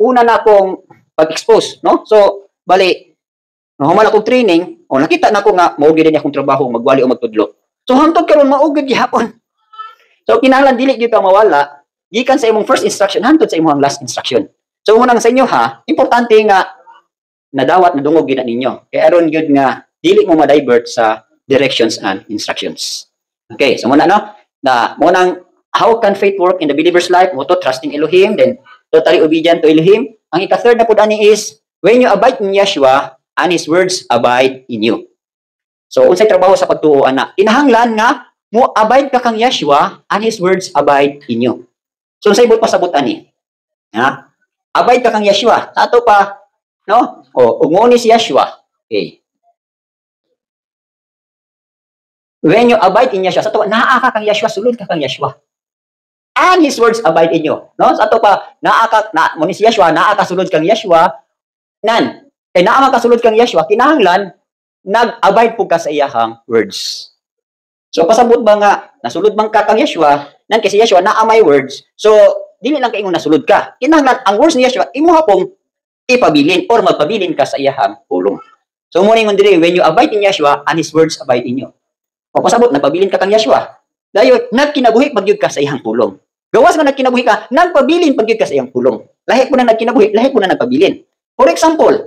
[SPEAKER 1] una na akong pag-expose, no? So bali human akong training, nakita nako nga mao gyud akong trabaho magwali o magtudlo. So hangtod karon mao gyud gihapon. So kinahanglan dili gyud ka mawala gikan sa imong first instruction hangtod sa imong last instruction. So unang sa inyo ha, importante nga nadawat nadungog gyud ninyo. Kay aron gyud nga dili mo ma-divert sa directions and instructions. Okay, so muna no, na munang how can faith work in the believer's life? Mo to trusting Elohim, then totally obedient to Elohim. Ang ika-third na pud ani is when you abide in Yeshua and His words abide in you. So unsay trabaho sa pagtuo ana? Kinahanglan nga mo abide ka kang Yeshua and His words abide in you. So unsay bot pasabot ani? Ha? Abide ka kang Yeshua. Sa ato pa, no? Ug mo ni si Yeshua. Okay. When you abide in Yeshua, sa ato naa ka kang Yeshua, sulod ka kang Yeshua. And His words abide in you. No? Sa ato pa, naa mo ni si Yeshua, naa ka sulod kang Yeshua, nan, naa ka sulod kang Yeshua, kinahanglan nag-abide po ka sa iyahang words. So pasabot ba nga nasulod bang ka kang Yeshua, nan kasi Yeshua naa may words. So dili lang kay ingon nasulod ka. Kinahanglan ang words ni Yeshua imo hapong ipabilin or magpabilin ka sa iyahang pulong. So mo ningon diri when you abide in Yeshua and His words abide in you. O pasabot nagpabilin ka kang Yeshua. Dayon nagkinabuhi pagyud ka sa iyang pulong. Gawas man nagkinabuhi ka, nagpabilin pagyud ka sa iyang pulong. Lahi ko na nagkinabuhi, lahi ko na nagpabilin. For example,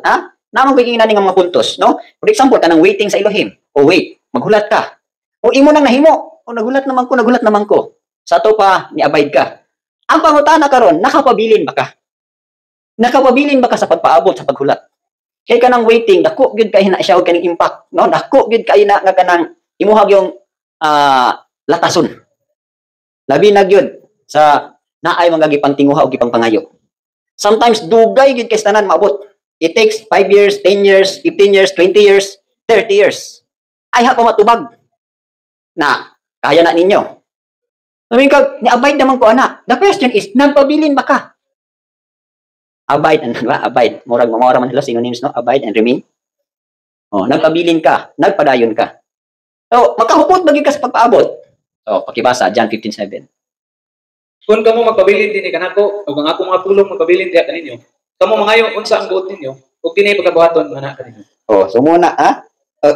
[SPEAKER 1] namang bigyan natin ng mga puntos, no? For example, kanang waiting sa Elohim. O wait, maghulat ka. O imo nang nahimo. O nagulat naman ko. Sa to pa, ni-abide ka. Ang pangutana karon, nakapabilin ba ka? Nakapabilin ba ka sa pagpaabot sa paghulat? Kaya kanang waiting, dako gyud kay na siya og kaning impact, no? Dako gyud kay na nga kanang imuhag yung latason. Labi na gyud sa naay mga gipangtinguha o gipangpangayo. Sometimes dugay gyud kay tanan maabot. It takes 5 years, 10 years, 15 years, 20 years, 30 years. Ay ha pa matubag na kaya na ninyo. Sabihin ka, ni-abide naman ko, ana. The question is, nagpabilin ba ka? Abide, ano ba? Abide. Murag man sila synonyms, no? Abide and remain. Nagpabilin ka, nagpadayon ka. So, makahupot ba ka sa pagpaabot? So, pakibasa, John 15:7.
[SPEAKER 2] Kung kamo magpabilin din kanako, ug ang ako mga pulong magpabilin diha kaninyo. Kamo mangayo unsa ang buot ninyo, ug kini pagkabuhaton man kaninyo.
[SPEAKER 1] So muna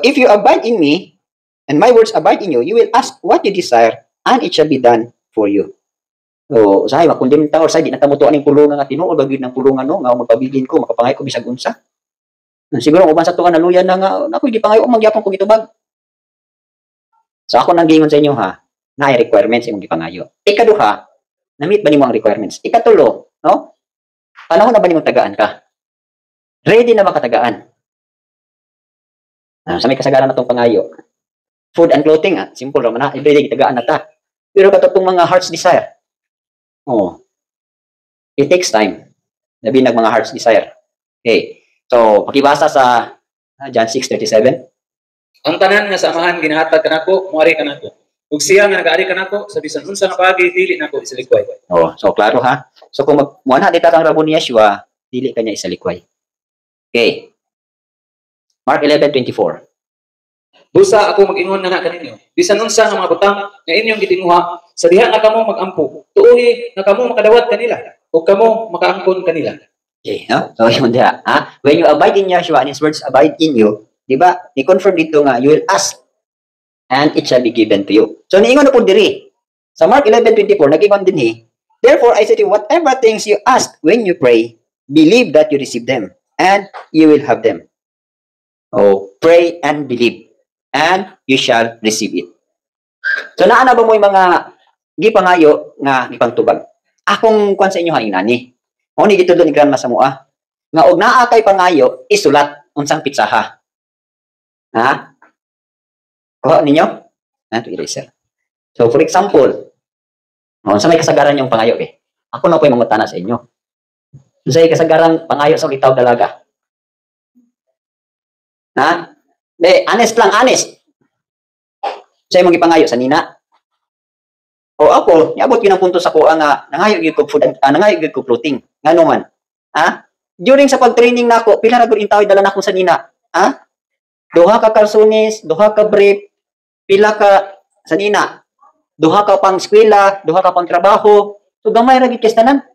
[SPEAKER 1] if you abide in me and my words abide in you, you will ask what you desire and it shall be done for you. So usahay makundim ta or say di na ta mutuan ning pulungan nga Tinuod bagid ng pulungan no nga magpabilin ko, makapangay ko bisag unsa. Siguro uban sa tuwa naluyan na nga ako gipangayo magyapon ko gitubag. So ako nang gingon sa inyo ha, naay requirements imong gipangayo. Ikaduha, na-meet ba nimo ang requirements? Ikatulo, no? Panahon na ba nimong tagaan ka? Ready na ba katagaan? Sa may kasagaran na itong pangayo. Food and clothing, simple naman na. Everyday tagaan na ta. Pero katotong mga heart's desire. It takes time. Labi ng mga heart's desire. Okay. So, pakibasa sa John 6:37.
[SPEAKER 2] Ang tanan nga samahan ginahatag kanako, moari kanako. Ug siya nga nagaari kanako sa bisan unsa nga paagi dili nako isalikway.
[SPEAKER 1] So klaro ha. So kung muana dita kang Rabo ni Yeshua, dili kanya isalikway. Okay. Mark 11:24.
[SPEAKER 2] Busa ako mag-ingon na kaninyo. Bisan unsa nga mga butang nga inyong gitinguha, sa diha nga kamo mag-ampo. Tuohi nga kamo makadawat kanila ug kamo makaangkon kanila.
[SPEAKER 1] Okay, no? So yun diha, when you abide in Yeshua and His words abide in you, di ba? Ni-confirm dito nga you will ask and it shall be given to you. So niingon na po diri. Sa Mark 11:24 nagingon din therefore I say to you, whatever things you ask when you pray, believe that you receive them and you will have them. Pray and believe and you shall receive it. So naa na ba mo yung mga gipangayo nga gipangtubag? Akong kwan sa inyo ha inani. Mao ni gitudlo ni Grandma Samoa nga og naa kay pangayo isulat unsang pitsaha. Kuha ninyo? Na to eraser. So for example, sa may kasagaran yung pangayo ako na po yung mangutana sa inyo. Sa kasagaran pangayo sa litaw dalaga. Ha? Honest lang, honest. Sa imong gipangayo sa nina. O ako, niabot yun ang punto sa ko nga nangayo gyud ko food, nangayo gyud ko clothing. Ngano man? Ha? During sa pag-training nako, pila ra gud intawid dala nako sa nina. Ha? Duha ka kalsones, duha ka brief, pila ka sa nina. Duha ka pang eskwela, duha ka pang trabaho. So gamay ra gid tanan.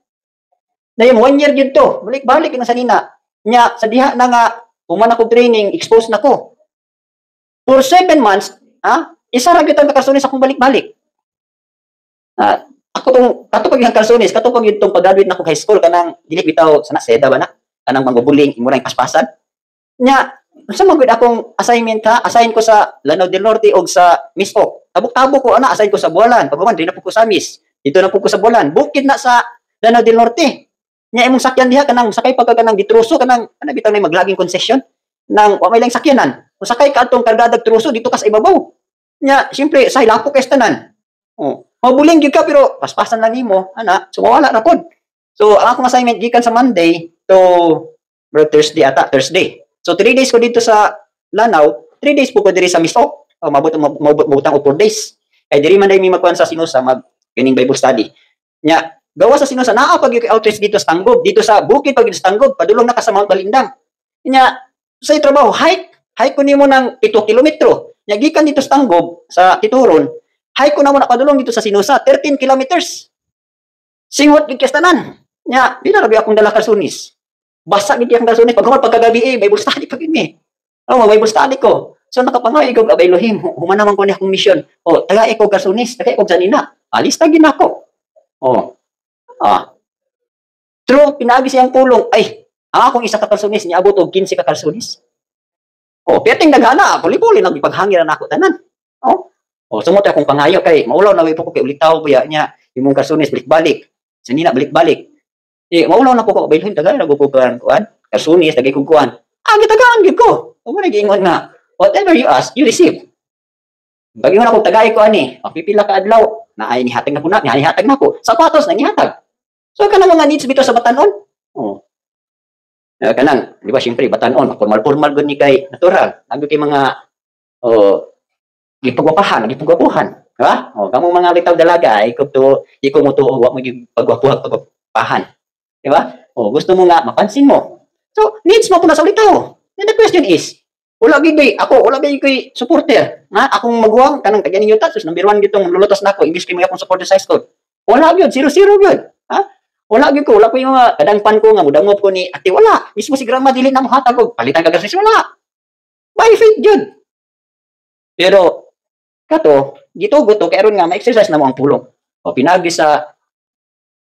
[SPEAKER 1] Dayon 1 year gyud to. Balik-balik na sa nina. Nya sa diha na nga human ako training, expose nako. For 7 months, isa ra gyud ang kalsones akong balik-balik. Ako tong katupag yung kalsones, katupag yung pag-graduate na ako high school kanang dili bitaw sana seda ba na kanang mangbubuling imo ra paspasan. Nya sa magud akong assignment assign ko sa Lanao del Norte og sa Misco. Tabok-tabok ko assign ko sa Bualan. Paghuman dili na po ko sa Mis. Dito na po ko sa Bualan. Bukid na sa Lanao del Norte. Nya imong sakyan diha kanang sakay pagka kanang ditruso kanang bitaw na maglaging concession nang wa may lang sakyanan. Kung sakay ka atong kargadag truso dito ka sa ibabaw. Nya siyempre sa hilapok kay tanan. Mabuling gyud ka pero paspasan lang nimo ana so mawala na pod. So ang akong assignment gikan sa Monday to Thursday. So 3 days ko dito sa Lanao, 3 days po ko diri sa Misco. Mabutang og 4 days. Kay diri man dai mi magkuan sa Sinusa mag ganing Bible study. Nya gawa sa Sinusa naa pag yung outreach dito sa Tanggob, dito sa bukid pag sa Tanggob, padulong na ka sa Mount Balindang. Nya sa trabaho hike ko nimo ng 7 kilometro. Nya gikan dito sa Tanggob sa Tituron. Hike ko na mo napadulong dito sa Sinusa, 13 kilometers. Singot gid tanan. Nya, pila ra akong dala kalsones. Basa gid akong kalsones pag pagkagabi Bible study pag mi. Bible study ko. So nakapangayo ko abay Elohim, human naman ko ni akong mission. Taga ko kalsones, taga ko sanina. Alis ta gid nako. True, pinagi siyang pulong. Ay, akong isa ka kalsones niabot og 15 ka kalsones. Perting daghana, puli-puli nang ipaghangir na ako tanan. Sumot akong pangayo kay maulaw na po ko kay ulitaw buya niya imong kalsones balik-balik. Sa nina balik-balik. Maulaw na po ko bayhin tagay na ko kuan kalsones tagay ko kuan. Gitagaan gid ko. Mo na giingon na whatever you ask, you receive. Bagi man ako tagay ko ani, pipila ka adlaw na ay nihatag na ko na, nihatag na ko. Sapatos na nihatag. So kanang mga needs bitaw sa batanon. Kanang, di ba syempre batanon, formal-formal gud ni kay natural. Lagi kay mga gipagwapahan, ha? Kamo mga litaw dalaga, ikaw mo to, wa mo pagwapahan. Di ba? Gusto mo nga mapansin mo. So, needs mo po na sa litaw. And the question is, wala gid koy supporter. Akong maguwang kanang kagyan ninyo ta, number 1 gitong lulutos nako, imbis kay mga akong supporter sa school. Wala gyud, 0-0 gyud. Wala gyud ko, wala ko yung mga kadangpan ko nga mudangop ko ni ate wala. Mismo si grandma dili na mo hatag og palitan ka gasos wala. By faith gyud. Pero kato, gitugot to, kaya ron nga, ma-exercise na mo ang pulong. Pinagi sa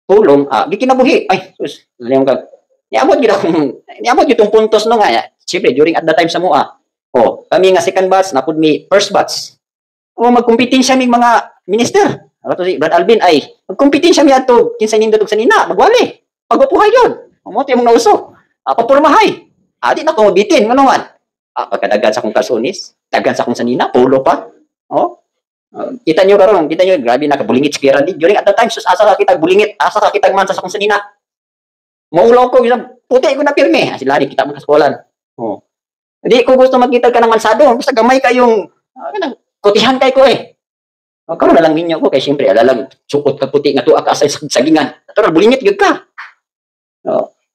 [SPEAKER 1] pulong, gikinabuhi. Ay, sus, niabot yun puntos no nga. Siyempre, during at the time sa mua, kami nga second batch, napod mi first batch. Magkumpetensya mi mga minister. Ato si Brad Alvin, magkumpetensya mi ato, kinsa nindot sa nina, magwali. Pagwapuhay yun. Mamuti mong nauso. Papurmahay. Di na ko mabitin, ano man. Pagkadagan sa kong kalsonis, dagan sa kong sanina, pulo pa. Kita nyo karon, grabe nakabulingit si Kira di. During at the time, asa ka kitag bulingit, asa ka kitag mansa sa kong sanina. Maulaw ko, puti ko na pirme. Sila di kita mo kaskolan. Hindi ko gusto magkita ka ng mansado. Gusto gamay kayong, kutihan kay ko karon na lang ninyo ko, kay siyempre, alalang, sukot ka puti nga tuwa ka sa sagingan. Ito bulingit yun ka.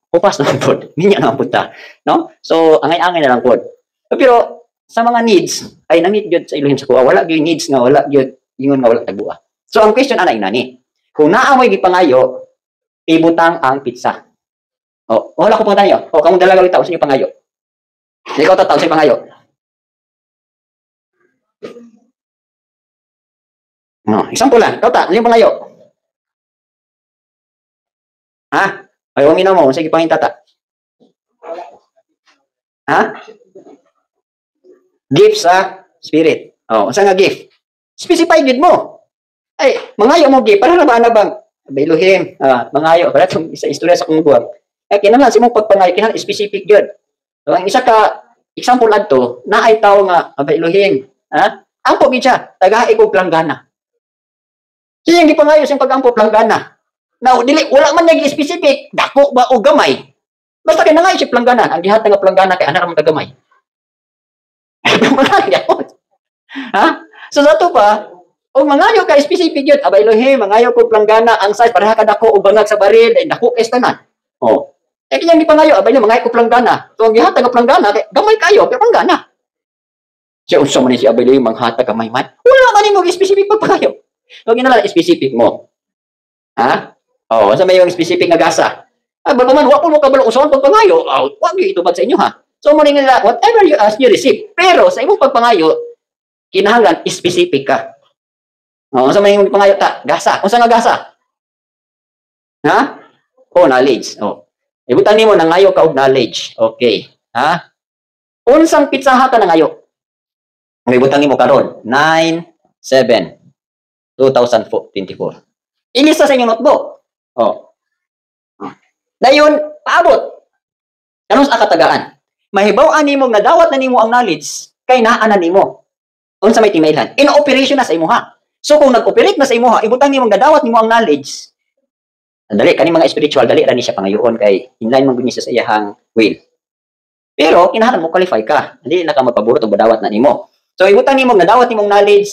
[SPEAKER 1] Kupas na po. Ninyo na punta. No? So, angay-angay na lang po. Pero, sa mga needs, ay na-meet yun sa Elohim sa kuha. Wala yun needs nga, wala yun, yun nga wala tagbuha. So, ang question ana inani, kung naamoy gipangayo, ibutang ang pizza. Wala ko pang tayo. Kamong dalaga ulit sa inyo pangayo. Ikaw tataw sa pangayo. Example lang. Ikaw ta, sa inyo pangayo. Ay, uminaw mo. Sige, pangin tata. Gift sa spirit. Unsa nga gift? Specify gid mo. Ay, mangayo mo gift para na bang Elohim, mangayo para tong isa istorya sa kong guwang. Kinahanglan si mong pagpangayo, kinahanglan specific gyud. So ang isa ka example adto, naay tawo nga Elohim, Ampo gid siya, tagahi ko planggana. Siya yung gipangayo siyang pag-ampo planggana. Now, dili wala man niya specific, dako ba o gamay. Basta kay nangayo siya planggana, ang gihatag nga planggana kay ana ra man kagamay. Ha? So dato pa, o mangayo ka specific yun, abay Elohim, mangayo ko planggana, ang size pareha ka dako o bangag sa baril, ay dako kay tanan. Oh. Eh kaya gipangayo, abay mangayo ko planggana. So ang gihatag nga planggana kay gamay kayo, pero planggana. Siya unsa man si abay Elohim manghatag gamay man. Wala man nimo specific pagpangayo. Huwag na lang specific mo. Ha? Oh, sa may yung specific nga gasa. Ah, bago man, wag mo kabalo usaon pagpangayo. Wag niyo itubag sa inyo ha. So mo nila, whatever you ask, you receive. Pero sa imong pagpangayo, kinahanglan specific ka. Oh, sa may yung pangayo ta, gasa. Unsa nga gasa? Ha? Oh, knowledge. Oh. Ibutan nimo nangayo ka og knowledge. Okay. Ha? Unsang pitsaha ka nangayo? Ibutan nimo karon 9/7/2024. Ilista sa inyong notebook. Oh. Dayon, paabot. Kanos akatagaan? Mahibaw-an nimo nga dawat na nimo ang knowledge kay naa na nimo. Unsa may timaylan? In operation na sa imuha. So kung nag-operate na sa imuha, ibutang nimo nga dawat nimo ang knowledge. Dali kani mga spiritual dali ra ni siya pangayoon kay inline man gud siya sa iyang will. Pero kinahanglan mo qualify ka. Dili na ka magpaborot og dawat na nimo. So ibutang nimo nga dawat nimong knowledge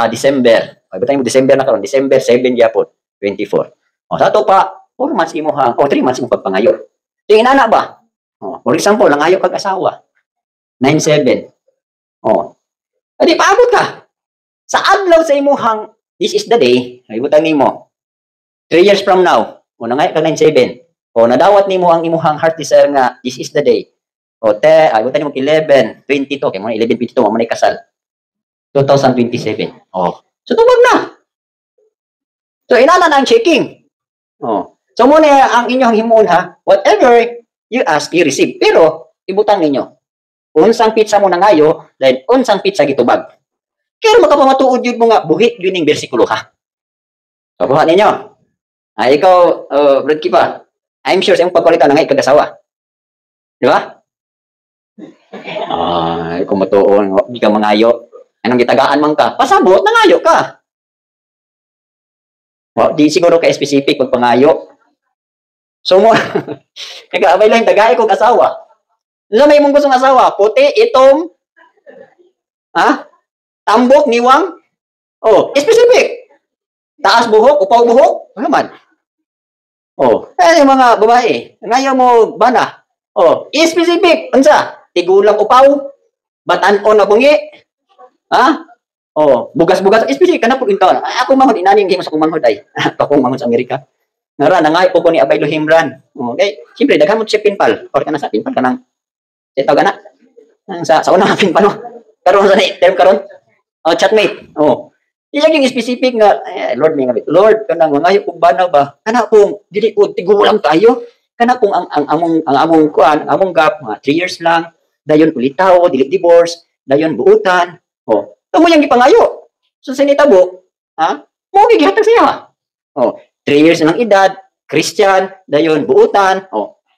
[SPEAKER 1] December. Ibutang nimo December na karon, December 7 gyapon, 24. O sa to pa 4 months imuha o 3 months imong pagpangayo. Tingin ana ba? For example, nangayo kag asawa. 9/7. Adi paabot ka. Sa adlaw sa imuhang this is the day, ibutang nimo 3 years from now, nangayo kag 9/7. Nadawat nimo ang imuhang heart desire nga this is the day. Ibutang nimo 11/22 kay mo 11/22 mo man kasal. 2027. So tubag na. So inana na ang checking. So mo na ang inyong himuon ha, whatever you ask, you receive. Pero ibutang ninyo, unsang pizza mo nangayo, then unsang pizza gitubag. Kaya makapamatuod yun mo nga, buhit yun yung bersikulo ha. So buhat ninyo. Ikaw, Brad Kipa, I'm sure sa iyong pagkulitan nangayo kag-asawa. Di ba? Kung matuon, di ka mangayo. Anong gitagaan man ka? Pasabot, nangayo ka. Di siguro ka specific pag pangayo. So mo, nag-aabay lang, tagay kong asawa. Ano may mong gustong asawa? Puti, itom, tambok, niwang. Specific. Taas buhok, upaw buhok. Ano man? Yung mga babae, ngayon mo, bana. Specific. Unsa? Tigulang upaw, batan-on na bungi. Bugas-bugas. Specific ka na po ito. Ako manghod, inaning game sa kong manghod ay. Ako manghod sa Amerika. Nara, nangay po ko ni Abay Lohimran. Okay, siyempre, daghan mo siya pinpal. Or ka na sa pinpal ka nang, ito ka na. Sa unang pinpal mo. Karoon sa term karoon. Chatmate. Iyan yung specific nga, Lord, may ngabit. Lord, kanang mangayo kong bana ba? Kana kung, dili ko, tigulang tayo. Kana kung ang among gap, 3 years lang. Dayon ulitaw, dili divorce. Dayon buutan. Ito mo yung ipangayo. So, sinitabo, mo gigihatag siya. 3 years ng edad, Christian, dayon, buutan.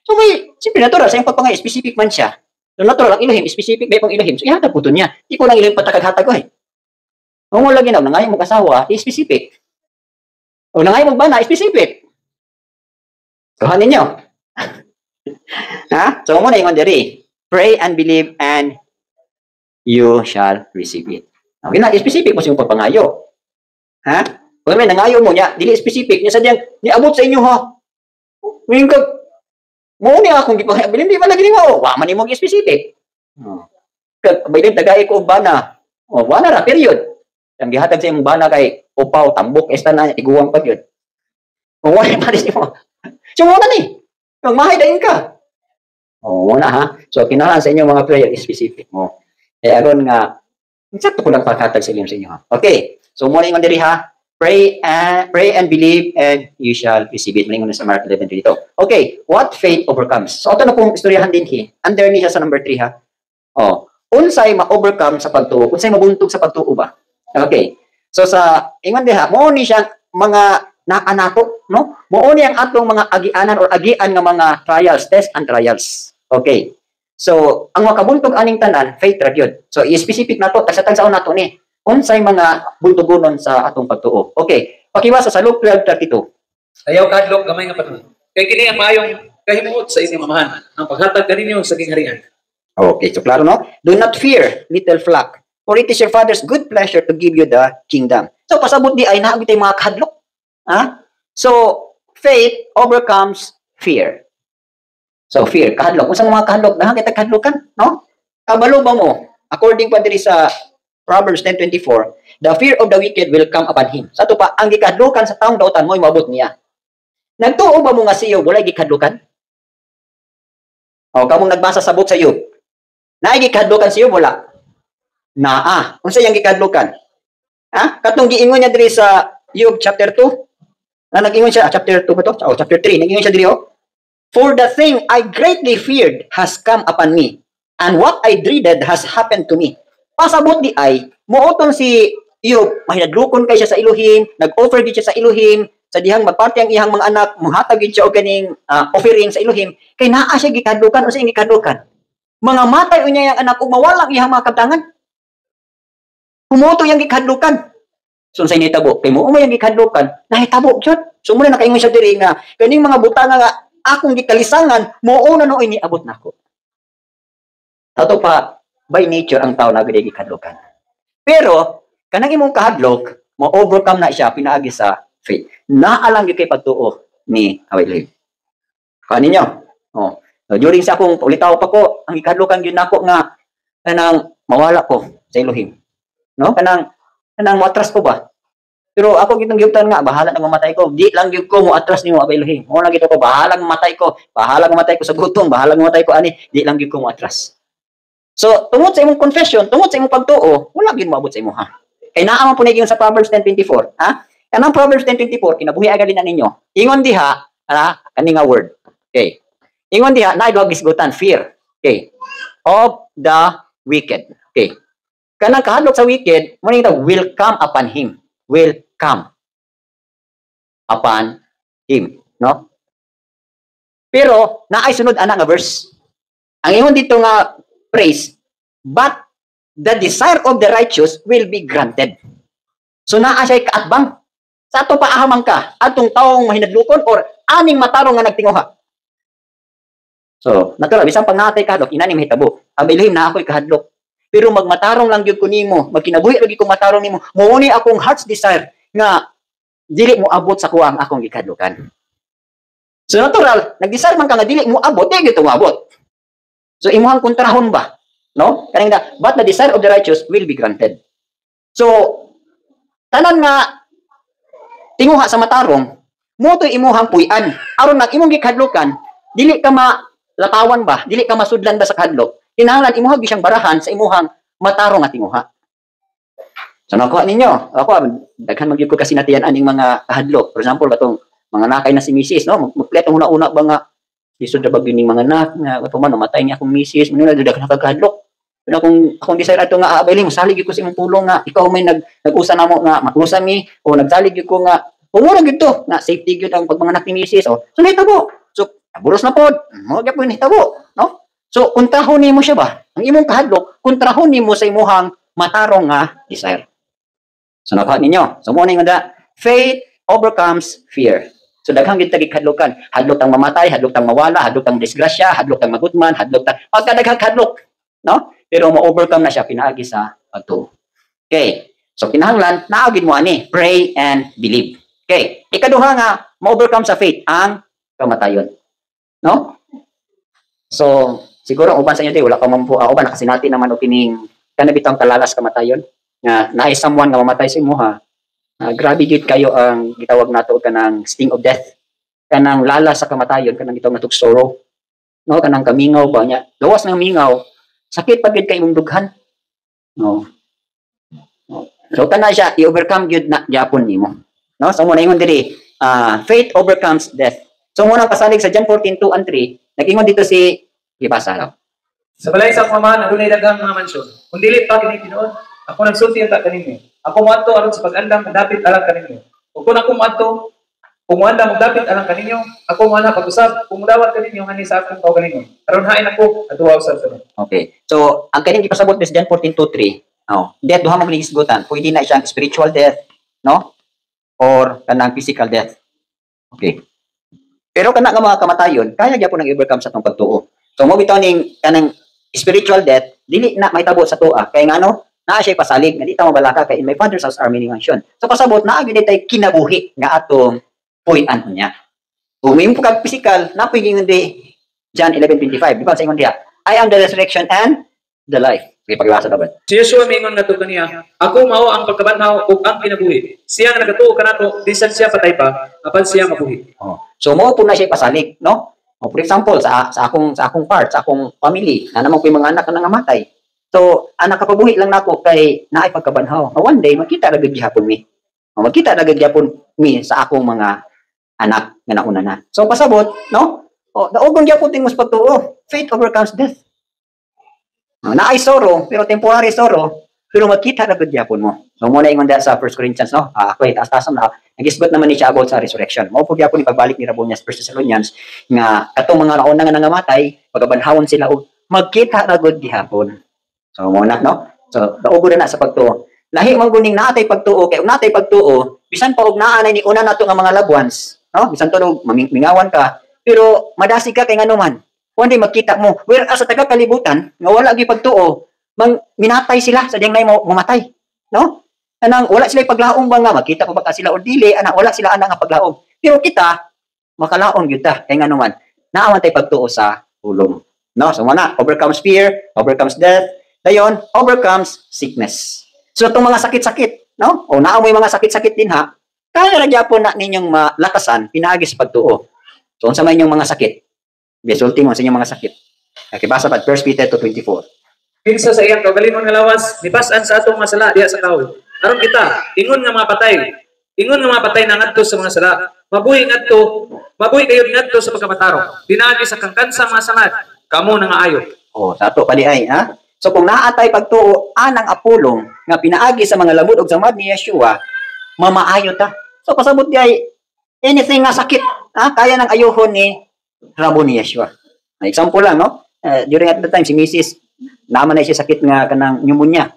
[SPEAKER 1] So, may, siyempre, natural, sa yung pagpangay, specific man siya. So, natural, ang ilahim, specific, may pang ilahim. So, ihatag po niya. Di ko lang ilahim patakag-hatag ko, Kung mo lagi na, nangayon mong asawa, specific. Nangayon mong bana, specific. Tuhan ninyo. So, muna yung diri. Pray and believe and you shall receive it. Okay na, specific mo sa yung pagpangayo. Kung may nangayo mo niya, dili specific, niya sadyang, niabot sa inyo ha. Ngayon ka, mo niya akong gipangabilin, di ba lagi mo? Wa man mo specific. Baylim, tagay ko bana. Bana ra, period. Ang gihatag sa imong bana kay upaw, tambok, esta na, iguwang pa yun. Kung wala paris mo. So, muna ni. Magmahay dahin ka. Muna ha. So, kinahanglan sa inyo mga prayer specific mo. Kaya aron nga, sakto ko lang paghatag sa inyo ha. Okay. So, muna yung diri ha. Pray and believe and you shall receive it. Malingon na sa Mark 11 dito. Okay. What faith overcomes? So, ito na pong istoryahan din under niya sa number 3 ha. Unsay ma-overcome sa pagtuo? Unsay mabuntog sa pagtuo ba? Okay. So, sa ingon diha, mo ni siya mga naanato, no? Mo ni ang atong mga agianan or agian nga mga trials, test and trials. Okay. So, ang makabuntog aning tanan, faith ra gyud. So, i-specific nato, tagsatag sa nato ni. unsay mga buntugonon sa atong pagtuo. Okay, pakiwasa sa Luke 12:32.
[SPEAKER 2] Ayaw kadlok gamay nga panon. Kay kini ang maayong kahimuot sa inyong amahan, ang paghatag kaninyo sa kingharian.
[SPEAKER 1] Okay, so klaro no? Do not fear, little flock, for it is your Father's good pleasure to give you the kingdom. So pasabot di ay naagit tay mga kadlok. Ha? So faith overcomes fear. So fear, kahadlok. Unsang mga kahadlok? Dahan kita kahadlokan, no? Kabalo ba mo? According pa diri sa Proverbs 10:24, the fear of the wicked will come upon him. Sa to pa, ang gikahadlokan sa taong dautan mo maabot niya. Nagtuo ba mo nga siyo walay gikahadlokan? O kamong nagbasa sa book sa iyo. Naay gikahadlokan siyo wala. Naa. Unsa yang gikahadlokan? Ha? Katong giingon niya diri sa Job chapter 2. Na nag-ingon siya chapter 2 ba to? Oh, chapter 3. Nag-ingon siya diri oh. For the thing I greatly feared has come upon me, and what I dreaded has happened to me. Pasabot di ay mootong si Job, mahidadlukon kay siya sa Elohim, nag-offer gid siya sa Elohim, sa dihang magparty ang iyang mga anak, muhatag gid siya og kaning offering sa Elohim, kay naa siya gikadlukan o sa gikadlukan. Mga matay unya yang anak ug mawala ang iyang mga kabtangan. Kumoto yang gikadlukan. So sa nitabo, kay mo umay yang gikadlukan, nahitabo jud. So muna nakaingon siya diri nga kaning mga butanga nga akong gikalisangan, mouna no ini abot nako. Ato pa by nature ang tao na gid gikadlukan. Pero kanang imong kahadlok, mo-overcome na siya pinaagi sa faith. Naalang gyud kay pagtuo ni Awilay. Kaninyo? Oh. So, during sa akong ulitaw pa ko, ang ikadlukan gyud nako nga kanang mawala ko sa Elohim. No? Kanang moatras ko ba? Pero ako gitong gyutan nga bahala nang mamatay ko. Di lang gyud ko mo atras nimo Abay Elohim. Mo na gito ko bahala mamatay ko. Bahala mamatay ko sa gutom, bahala mamatay ko ani, di lang gyud ko mo atras. So, tungod sa imong confession, tungod sa imong pagtuo, wala gyud moabot sa imo ha. Kay naa man punig sa Proverbs 10:24, ha? Kanang Proverbs 10:24 kinabuhi agalin na ninyo. Ingon diha, kani nga word. Okay. Ingon diha naay duha gisgutan, fear. Okay. Of the wicked. Okay. Kanang kahadlok sa wicked, mo ning will come upon him. Will come upon him, no? Pero naay sunod ana nga verse. Ang ingon dito nga praise, but the desire of the righteous will be granted. So naa siya kaatbang. Sa ato paahamang ka, atong taong mahinadlukon or aning matarong nga nagtinguha. So, natural, bisan pag natay kahadlok, inani mahitabo. Ang ilhim na ako'y kahadlok. Pero magmatarong lang gyud ko nimo, magkinabuhi lagi ko matarong nimo. Mouni akong heart's desire nga dili mo abot sa kuwang akong gikadlukan. So natural, nag-desire man ka nga dili mo abot, di gyud mo abot. So imuhang kontrahon ba? No? Kaning na, but the desire of the righteous will be granted. So tanan nga tinguha sa matarong, mo to imuhang puy-an. Aron nang imong gikadlukan, dili ka malatawan ba? Dili ka masudlan ba sa kadlok? Kinahanglan imuha gyud siyang barahan sa imuhang matarong nga tinguha. So nakuha ninyo, ako daghan man gyud ko kasi natiyan aning mga kahadlok. For example, katong mga nakay na si Mrs. no, magpletong una-una ba nga isod ra ba gining mga anak nga ato man namatay niya akong Mrs. Muna daghan ka kahadlok. Pero akong desire ato nga abay mo salig gyud ko sa imong pulong nga ikaw may nag-usa namo nga matusa mi o nagsalig gyud ko nga umura gyud to nga safety gyud ang pagmanganak ni Mrs. O so nahitabo. So buros na pod, mo gyud po nahitabo, no? So kontrahon nimo siya ba? Ang imong kahadlok kontrahon nimo sa imuhang matarong nga desire. So nakuha ninyo. So mo ning nga faith overcomes fear. So daghang gid tagi kadlukan. Hadlok tang mamatay, hadlok tang mawala, hadlok tang disgrasya, hadlok tang magutman, hadlok tang pagkadaghang hadlok, no? Pero ma-overcome na siya pinaagi sa pagtuo. Okay. So kinahanglan naagid mo ani, pray and believe. Okay. Ikaduha nga ma-overcome sa faith ang kamatayon. No? So siguro uban sa inyo di wala ka man po uban nakasinati naman og kining kanabitang kalalas kamatayon nga naay someone nga mamatay sa imuha. Grabe gid kayo ang gitawag nato kanang sting of death. Kanang lala sa kamatayon kanang gitawag nato sorrow. No, kanang kamingaw ba nya. Gawas ng mingaw, sakit pa gid kay imong dughan. No. So kana siya i-overcome gyud na gyapon nimo. No, so mo na ingon diri, faith overcomes death. So mo nang pasalig sa John 14:2 and 3, nag-ingon dito si ibasa lang.
[SPEAKER 2] Sa balay sa pamahan adunay daghang mga mansyon. Kun dili pa kini tinuod, ako nagsulti ta kaninyo. Ako moadto aron sa pag-andam dapit alang kaninyo. Ug kun ako moadto, kumuandam dapit alang kaninyo, ako mo na pag-usab, kumudawat kaninyo ani sa akong kaw kaninyo. Aron hain ako adtuwa usab sa. Okay. So ang kaning gipasabot ni John 14:2-3,
[SPEAKER 1] No, death duha mo ginisgutan. Pwede na siyang spiritual death, no? Or kanang physical death. Okay. Pero kana nga mga kamatayon, kaya gyapon nang overcome sa tong pagtuo. So mo bitaw ning kanang spiritual death, dili na mahitabo sa tuwa kay ngano naa siya pasalig nga di ta mabalaka kay in my father's house are many mansion. So pasabot naa gyud tay kinabuhi nga atong puy-an niya. Kung may pagka physical, na pwede hindi John 11:25, di ba sa ingon diha? I am the resurrection and the life. Okay, pagbasa dapat.
[SPEAKER 2] Si Yeshua mingon nga to kaniya, ako mao ang pagkabanhaw ug ang kinabuhi. Siya nga nagatuo kanato bisan siya patay pa, apan siya mabuhi.
[SPEAKER 1] Oh. So mo po na siya pasalig, no? Oh, for example, sa akong part, sa akong family, na naman ko yung mga anak na nangamatay. So, anak kapabuhi lang nako kay naay pagkabanhaw. One day makita ra gid gihapon mi. Makita ra gid gihapon mi sa akong mga anak nga nauna na. So pasabot, no? O daogon gyapon ting mas pagtuo. Faith overcomes death. Naay sorrow, pero temporary sorrow, pero makita ra gid gyapon mo. So mo na ingon sa 1 Corinthians, no? Ako taas-taas na nagisgot naman ni siya about sa resurrection. Mao po gyapon ipagbalik ni Rabonias 1 Thessalonians nga katong mga nauna nga nangamatay, pagabanhawon sila og magkita ra gid gyapon. So mo na, no? So daogon na sa pagtuo. Lahi man guning naatay pagtuo kay natay pagtuo, bisan pa og naanay ni una nato nga mga loved ones, no? Bisan tunog mingawan ka, pero madasig ka kay nganuman. One day makita mo, whereas sa taga kalibutan nga wala gyud pagtuo, minatay sila sa diyang nay mo mamatay, no? Anang wala sila paglaom ba nga makita pa ba sila o dili, ana wala sila ana nga paglaom. Pero kita makalaom gyud ta kay nganuman. Naaman tay pagtuo sa pulong. No, so mana overcomes fear, overcomes death, dayon overcomes sickness. So itong mga sakit-sakit, no? O naamoy mga sakit-sakit din ha. Kaya ra gyapon na ninyong malakasan pinaagi sa pagtuo. So unsa man inyong mga sakit? Bisulti mo sa inyong mga sakit. Okay, basa pa 1 Peter 2:24.
[SPEAKER 2] Kinsa sa iyang kaugalingon nga lawas, nibas-an sa atong mga sala diha sa kahoy. Aron kita, ingon nga mga patay. Ingon nga mga patay na ngadto sa mga sala. Mabuhi kayo ngadto sa pagkamatarong. Pinaagi sa kangkansa mga sangad, kamo na nga ayo.
[SPEAKER 1] Oh, sa ato pali ay, ha? So kung naatay pagtuo anang apulong nga pinaagi sa mga labod og samad ni Yeshua, mamaayo ta. So pasabot di ay anything nga sakit, ha? Kaya nang ayohon ni Rabo ni Yeshua. Example lang, no? During at the time si Mrs. naman na siya sakit nga kanang pneumonia.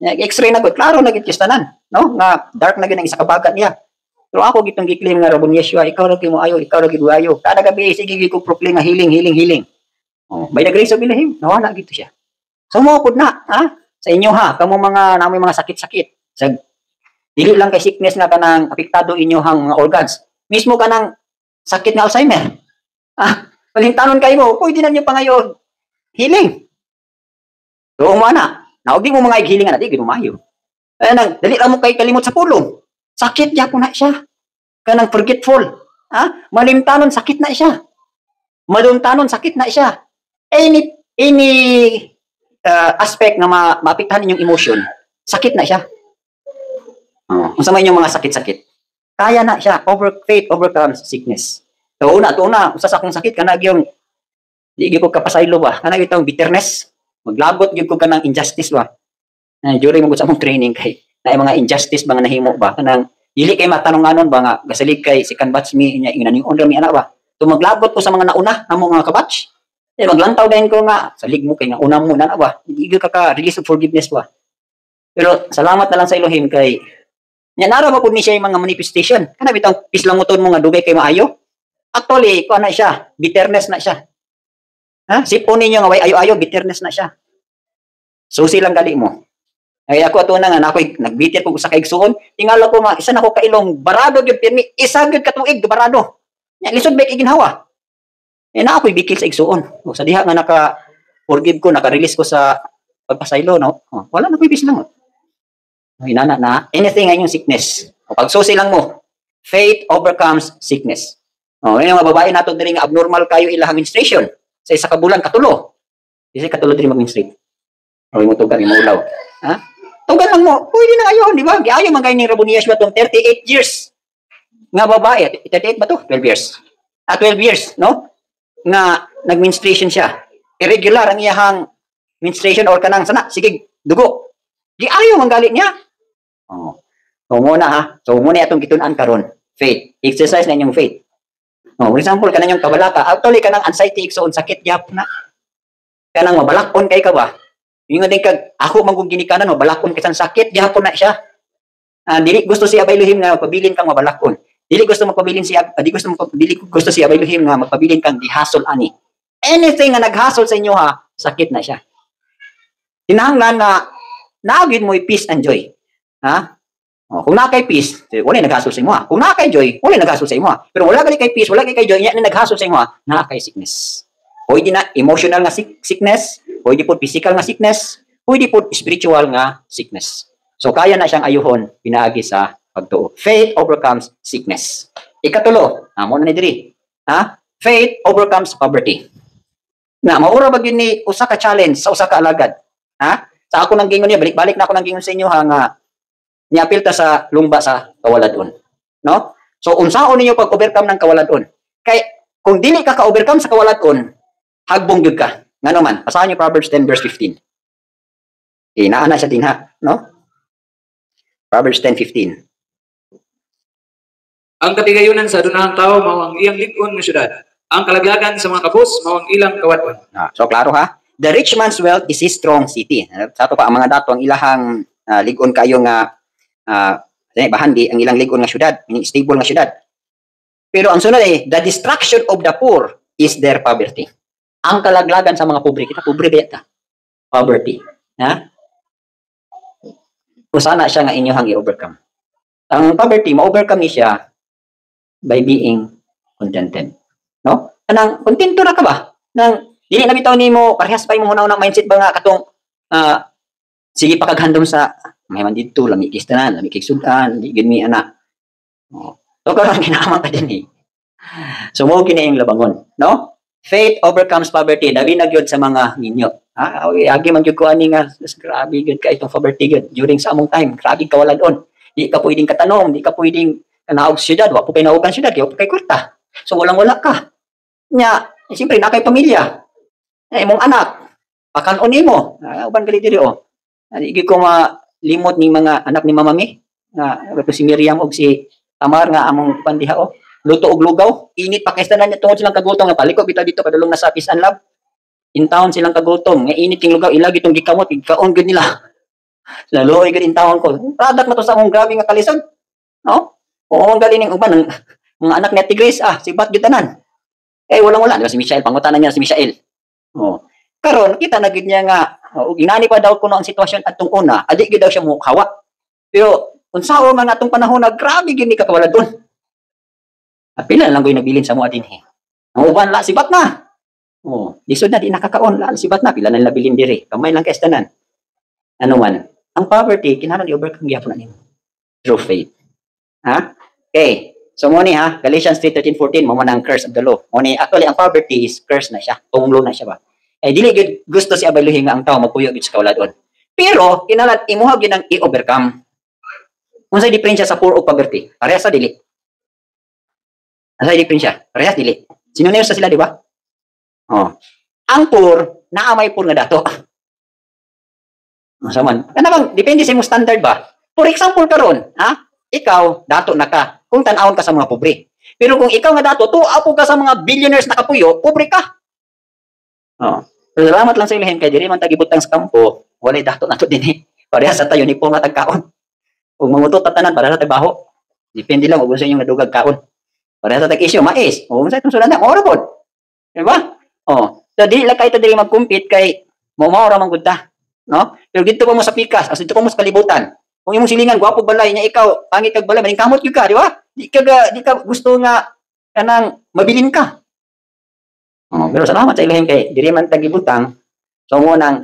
[SPEAKER 1] X-ray na ko, klaro na gid tanan, no? Nga dark na gid ang isa ka bagat niya. Pero ako gitong giklaim nga Rabo ni Yeshua, ikaw ra gyud mo ayo, ikaw ra gyud ayo. Kada gabi sige gyud ko proclaim nga healing. Oh, by the grace of Elohim, nawala gid siya. So mo pud na, ha? Sa inyo ha, kamo mga namoy mga sakit-sakit. Sa dili lang kay sickness nga kanang apektado inyohang mga organs. Mismo kanang sakit nga Alzheimer. Ah, palintanon kayo, pwede na niyo pangayon healing. So umana, naog di mo mga healing na di gid mayo. Nang dali ra mo kay kalimot sa pulong. Sakit gyapon na siya. Kanang forgetful. Ha? Malimtanon sakit na siya. Madumtanon sakit na siya. Any aspect na maapektahan ninyong emotion, sakit na siya. Kung sa inyong mga sakit-sakit, kaya na siya. Faith overcomes sickness. So una, usa sa akong sakit, kanag yung di ko kapasaylo ba, kanag itong bitterness, maglabot gyud ko kanang injustice ba. During mo sa mong training kay na mga injustice ba nga nahimo ba, kanang dili kay matanong-anon ba nga gasalig kay second batch mi nya inaningon ra mi ana ba. So maglabot ko sa mga nauna namo mga kabatch. Maglantaw din ko nga, salig mo kay nga una mo na ba, hindi ka release of forgiveness ba. Pero salamat na lang sa Elohim kay nya nara ba pud ni siya yung mga manifestation. Kana bitang pislanguton mo nga dugay kay maayo. Actually, ko na siya, bitterness na siya. Ha? Sipon ninyo nga way ayo-ayo, bitterness na siya. Susi lang gali mo. Ay ako ato na nga nakoy nagbitter ko sa kaigsuon, tingala ko isa na ko kailong barado gyud pirmi, isa gyud katuig barado. Nya lisod ba iginhawa. Na ako'y bikil sa igsuon. O, sa diha nga naka-forgive ko, naka-release ko sa pagpasaylo, no? Wala na ko'y bislang. Inana na, anything nga yung sickness. Pagsusi lang mo, faith overcomes sickness. Yung mga babae nato diri nga abnormal kayo ilang menstruation. Sa isa ka bulan, katulo. Isa katulo diri mag-menstruate. O, yung tugan, yung maulaw. Ha? Tugan lang mo, pwede na ayon, di ba? Ayaw man kayo ni Rabo ni Yeshua itong 38 years. Nga babae, 38 ba to? 12 years. 12 years, no? Nga nag-menstruation siya. Irregular ang iyahang menstruation or kanang sana, sige, dugo. Di ayaw ang galit niya. So muna ha. So muna itong gitunan karon. Faith. Exercise na inyong faith. For example, kanang yung kabalaka. Actually, kanang anxiety, iksoon, sakit, yap na. Kanang mabalakon kay ka ba? Yung nga din kag ako man kung ginikanan mabalakon kitang sakit gihapon na siya. Dili gusto si Abay Luhim nga magpabilin kang mabalakon. Dili gusto magpabilin si di gusto dili gusto si Abay Luhim nga magpabilin kang gihasol ani. Anything nga naghasol sa inyo ha, sakit na siya. Kinahanglan nga naagid mo peace and joy. Ha? Kung na kay peace, wala naghasol sa imo ha. Kung na kay joy, wala naghasol sa imo ha. Pero wala kay peace, wala kay joy, nya naghasol sa imo ha, na kay sickness. Pwede na emotional nga sickness, pwede po physical nga sickness, pwede po spiritual nga sickness. So kaya na siyang ayuhon pinaagi sa pagtuo. Faith overcomes sickness. Ikatulo, mo na ni diri. Ha? Faith overcomes poverty. Na maura ba gyud ni usa ka challenge sa usa ka alagad? Ha? Sa ako nang gingon niya, balik-balik na ako nang gingon sa inyo ha nga niapil ta sa lumba sa kawaladon. No? So unsaon ninyo pag-overcome ng kawaladon? Kay kung dili ka ka-overcome sa kawaladon, hagbong gyud ka. Ngano man, basahan niyo Proverbs 10 verse 15. Naa na siya din ha, no? Proverbs 10:15.
[SPEAKER 2] Ang katigayunan sa adunahang tao mao ang iyang lig-on nga syudad. Ang kalaglagan sa mga kabus mao ang ilang kawadon.
[SPEAKER 1] So klaro ha? The rich man's wealth is his strong city. Sa ato pa ang mga dato ang ilahang lig-on kayo nga bahandi ang ilang lig-on nga syudad, meaning stable nga syudad. Pero ang sunod the destruction of the poor is their poverty. Ang kalaglagan sa mga pobre, kita pobre ba poverty. Ha? Kung sana siya nga inyohang i-overcome. Ang poverty, ma-overcome ni siya by being contented. No? Anang, kontento na ka ba? Nang, dili na bitaw ni mo, parehas pa yung una-unang mindset ba nga katong, sige pa kaghandom sa, may man dito, lamig kistanan, lamig kiksudan, di gid mi anak. So, karon ginaman ka din So, mo kini yung labangon. No? Faith overcomes poverty. Dabi na gyud sa mga ninyo. Agi man gyud ko ani nga grabe gyud ka itong poverty gyud during sa among time. Grabe kawaladon. Di ka pwedeng katanong, di ka pwedeng kanaog syudad, wa po kay naugan syudad, di po kay kwarta. So walang-wala ka. Nya, siyempre na kay pamilya. Imong anak, pakanon nimo. Uban gali diri Di ko malimot ni mga anak ni Mama Mi nga si Miriam og si Tamar nga among pandiha luto og lugaw, init pa kaysa niya tungod silang kagutom nga paliko bitaw dito kadulong na sa Peace and Love. In town silang kagutom, nga init king lugaw ilag itong gikamot, gikaon gud nila. Laluoy gud in town ko. Product na to sa among grabe nga kalisod. No? Oo, galing ning uban ng mga anak ni Ate Grace, sibat gid tanan. Walang-wala diba si Michael, pangutanan niya si Michael. Karon kita na gid niya nga ginani pa daw kuno ang sitwasyon atong una, adi gid daw siya mukawa. Pero unsaon man atong panahon na grabe gid ni kakawaladon. Pila lang ko yung nabilin sa mga din Ang uban, la, sibat na. Lisod na, di nakakaon, la, sibat na. Pila na nabilin diri. Kamay lang kaestanan. Ano man. Ang poverty, kinahanglan i-overcome gyapon na nimo. Through faith. Ha? Okay. So, muna Galatians 3:13-14, mo man ang curse of the law. Actually, ang poverty is curse na siya. Tunglo na siya ba? Dili gid gusto si Abay Luhim nga ang tao magpuyo gid sa kawaladon. Pero, kinahanglan imuha gid ang i-overcome. Unsay diferensya sa poor o poverty? Pareha sa dili. Asa diferensya? Parehas dili. Sinunod sa sila, di ba? Ang poor, naamay poor nga dato. Saman. Bang, depende sa imong standard ba? For example karon, ikaw dato na ka. Kung tan-awon ka sa mga pobre. Pero kung ikaw nga dato, tuapo ka sa mga billionaires na kapuyo, pobre ka. Pero salamat lang sa ilahin kay diri man tagibutang sa kampo, walay dato nato din Parehas sa tayo ni po nga tagkaon. Ug mangutot tanan para sa trabaho. Depende lang ug unsa inyong nadugag kaon. Para sa tag-issue, mais. Sa itong sulan na, maura po. Diba? So, di lang kayo dili mag-compete kay maura man gud ta. No? Pero dito pa mo sa pikas, dito pa mo sa kalibutan. Kung imong silingan, gwapo balay niya ikaw, pangit kag balay, maning kamot gyud ka, di ba? Di ka gusto nga kanang mabilin ka. Pero salamat sa ilahin kay diri man tagibutang. So mo nang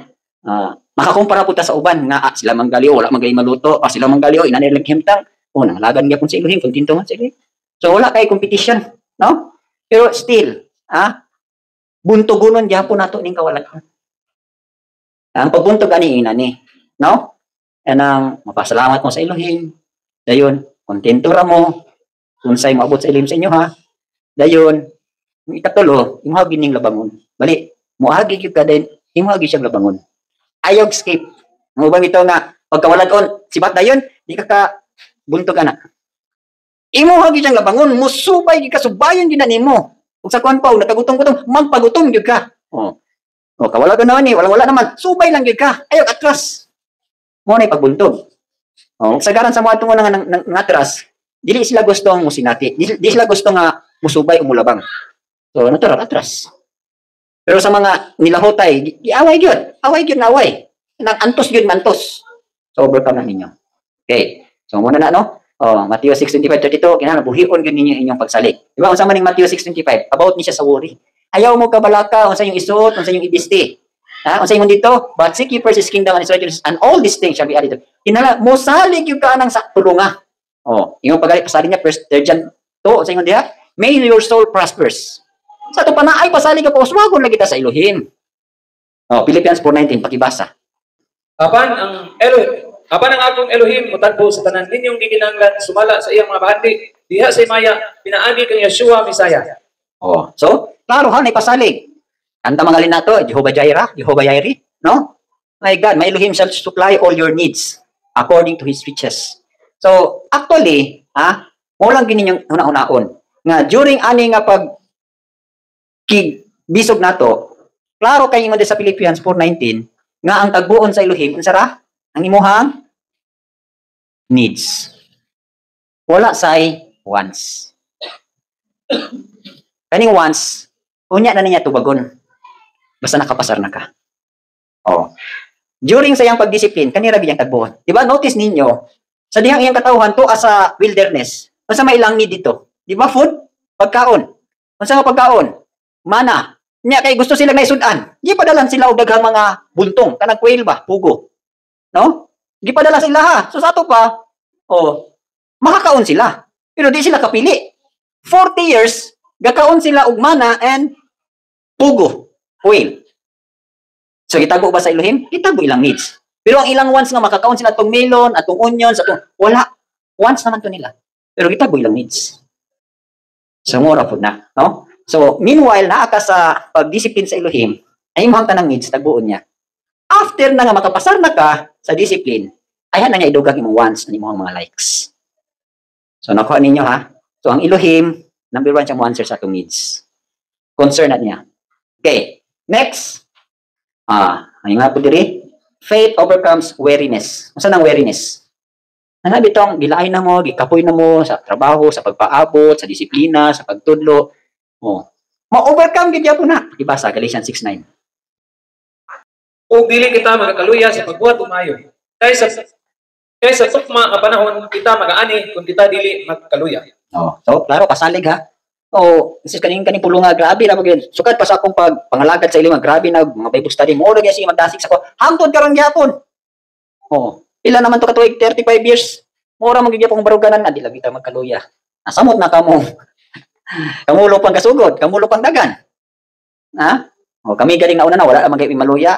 [SPEAKER 1] makakumpara po ta sa uban nga sila manggali wala magaling maluto, sila manggali inani lang himtang. Nang lagan gyapon sa ilahin, kontento man sa ilahin. So, wala kay competition, no? Pero still, buntugunon gyapon nato ning kawaladon. Ang pagbuntog ani no? Ang mapasalamat mo sa Elohim. Dayon, kontento ra mo unsay maabot sa Elohim sa inyo ha. Dayon, ikatulo, imong gining labangon. Bali, moagi gyud ka din, imong gyud siyang labangon. Ayog skip. Mo ba ito nga pagkawaladon, sibat dayon, di ka buntog ana. Imo hagi siyang labangon, musubay gid ka subayon gid nimo. Ug sa kuan pa nakagutom-gutom, magpagutom gyud ka. O, kawala ka naman wala naman. Subay lang gyud ka. Ayaw atras. Mo na pagbuntog. O, sagaran sa mga tungo ng atras, dili sila gusto ang musinati. Di sila gusto nga musubay o mulabang. So, natural, atras. Pero sa mga nilahotay, away gyud. Away gyud na away. Nang antos gyud mantos. So, overcome na ninyo. Okay. So, muna na, no? Oh, Matthew 6:25-32, kinahanglan buhion gyud ninyo inyong pagsalig. Di ba? Unsa man ning Matthew 6:25? About ni siya sa worry. Ayaw mo kabalaka, unsa yung isuot, unsa yung ibisti. Ha? Unsa yung dito? But seek ye first his kingdom and his righteousness, and all these things shall be added. Kinahanglan mo salig yung kanang sa tulunga. Oh, yung pagalit pasalig niya, 1 John 2, unsa yung diha? May your soul prospers. Sa ito pa na ay pasalig ka po, sumagon na kita sa Elohim. Oh, Philippians 4:19, pakibasa.
[SPEAKER 2] Apan ang akong Elohim mutagbo sa tanan ninyong gikinahanglan sumala sa iyang mga bahandi diha sa Maya pinaagi kang Yeshua Misaya.
[SPEAKER 1] Oh, so klaro ha nay pasalig. Anta mga linato, Jehovah Jireh, no? My God, my Elohim shall supply all your needs according to his riches. So actually, mo lang gininyong una-unaon nga during ani nga pag bisog nato, klaro kay ingon sa Philippians 4:19 nga ang tagbuon sa Elohim unsa ra? Ang imuhang needs. Wala say wants. Kaning wants, unya na niya tubagon. Basta nakapasar na ka. Oh. During sa iyang pagdisiplin, kanira biyang tagbuon. Diba? Notice ninyo, sa dihang iyang katawhan to as a wilderness, unsa may ilang need dito? Diba? Food? Pagkaon. Unsa nga pagkaon? Mana. Nya kay gusto sila na isudan. Di padalan sila og daghang mga buntong, kanang quail ba, pugo. No? Di padala sila ha. So sa ato pa, makakaon sila. Pero di sila kapili. 40 years, gakaon sila og mana and pugo, quail. So gitago ba sa Elohim? Gitago ilang needs. Pero ang ilang wants nga makakaon sila atong melon, atong onions, atong wala. Wants naman to nila. Pero gitago ilang needs. So mura po na, no? So meanwhile, naa ka sa pagdisiplin sa Elohim, ay imong tanang needs tagbuon niya. After na nga makapasar na ka sa discipline, ayan na niya idugag imong wants ani imong mga likes. So nakuha ninyo ha. So ang Elohim, number 1 siya mo answer sa atong needs. Concern na niya. Okay. Next. Ang nga po diri, faith overcomes weariness. Unsa nang weariness? Nasabi tong gilaay na mo, gikapoy na mo sa trabaho, sa pagpaabot, sa disiplina, sa pagtudlo. Ma-overcome gid po na. Ibasa Galatians 6:9.
[SPEAKER 2] Ug dili kita magakaluya sa pagbuhat umayo. Kaysa tukma nga panahon kita magaani kung kita dili magkaluya.
[SPEAKER 1] So klaro pasalig ha. Sis kaning pulunga grabe ra magyud. Sukad pa sa akong pangalagad sa ilima grabe na mga Bible study mo ra gyud si magdasig sa ko. Hangtod karon gyapon. Pila naman to katuig 35 years. Mora man gyud akong baruganan na di lagi ta magkaluya. Nasamot na kamo. Kamulo pang kasugod, kamulo pang dagan. Kami galing na una na wala man gyud maluya.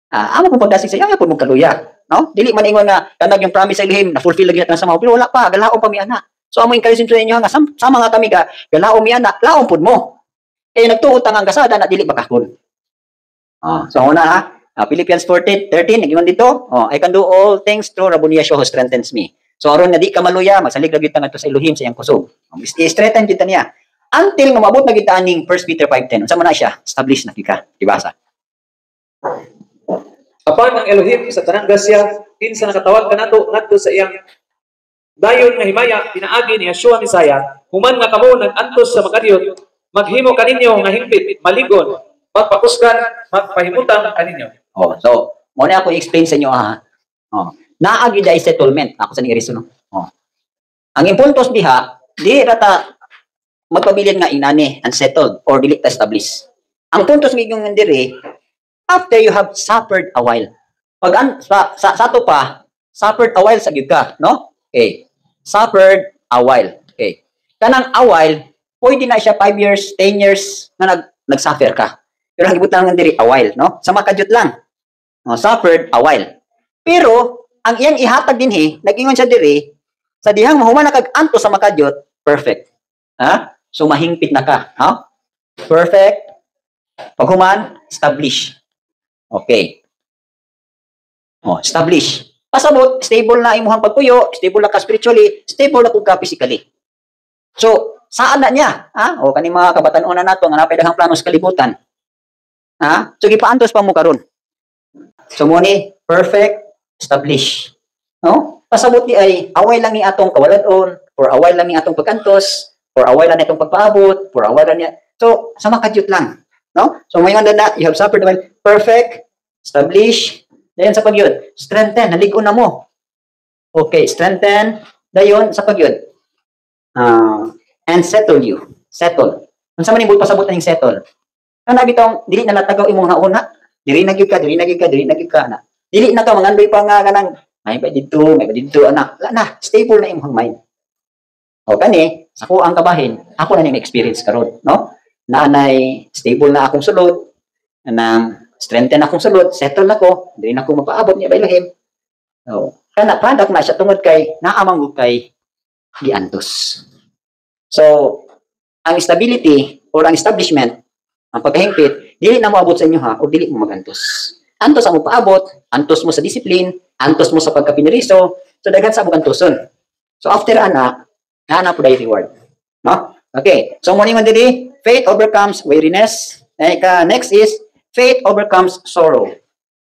[SPEAKER 1] Amo kung pagdasig sa iya pud mo kaluya. No? Dili man ingon nga kanag yung promise sa Elohim na fulfill lagi natin sa mga pero wala pa galaom pa mi ana. So amo encourage sa inyo nga sama nga kami ga galaom mi ana, laom pud mo. Nagtuot ang gasada na dili bakakon. So una ha, Philippians 4:13 nagingon dito, I can do all things through Rabboni Yeshua who strengthens me. So aron na di ka maluya, magsalig lagi ta ngadto sa Elohim sa iyang kusog. I-strengthen kita niya. Until nga maabot na kita aning 1 Peter 5:10. Unsa man na siya? Establish na kita. Ibasa.
[SPEAKER 2] Apan ang Elohim sa tanang grasya, kinsa nakatawag kanato ngadto sa iyang dayon nga himaya pinaagi ni Yeshua Misaya, human nga kamo nag-antos sa makaryot, maghimo kaninyo nga hingpit, maligon, pagpakusgan, magpahimutan kaninyo.
[SPEAKER 1] So mo na ako i-explain sa inyo ha. Naagi dai settlement ako sa ni reason no. Ang impuntos diha, di rata magpabilin nga inani unsettled or dili established. Ang puntos ngayong ndiri, after you have suffered a while. Pag sa to pa, suffered a while sa gyud ka, no? Okay. Suffered a while. Okay. Kanang a while, pwede na siya 5 years, 10 years na nag-suffer ka. Pero ang ibutan nga diri a while, no? Sa makadyot lang. Suffered a while. Pero ang iyang ihatag dinhi, nag-ingon siya diri, sa dihang mahuman na kag-anto sa makadyot, perfect. So mahingpit na ka, Perfect. Paghuman, establish. Okay. Establish. Pasabot, stable na imuhang pagpuyo, stable na ka spiritually, stable na ka physically. So, saan na niya? Kaning mga kabatan-una nato nga napay daghang plano sa kalibutan. Ha? So gipaantos pa mo karon. So mo ni perfect establish. No? Pasabot ni ay away lang ni atong kawaladon, or away lang ni atong pagkantos, or away lang ni atong pagpaabot, or away lang ni. So sa makadyot lang. No? So mayon na you have suffered the perfect establish. Dayon sa pagyud, strengthen, naligo na mo. Okay, strengthen. Dayon sa pagyud. And settle you. Settle. Unsa man imong pasabot ning settle? Kana bitong dili na natagaw imong nauna. Dili na gyud ka na. Dili na ka mangandoy pa nga kanang may ba dito anak. La na, stable na imong mind. O kani, sa ko ang kabahin, ako na ning experience karon, no? Naanay stable na akong sulod, nang strengthen akong sulod, settle na ko, dili na ko mapaabot niya baylahim. So, kana product na siya tungod kay naamang kay giantos. So, ang stability or ang establishment, ang pagkahingpit, dili na moabot sa inyo ha, o dili mo magantos. Antos ang mo paabot, antos mo sa discipline, antos mo sa pagkapiniriso, so daghan sa mong antoson. So after ana po day reward. No? Okay, so morning on diri, faith overcomes weariness. Next is, faith overcomes sorrow.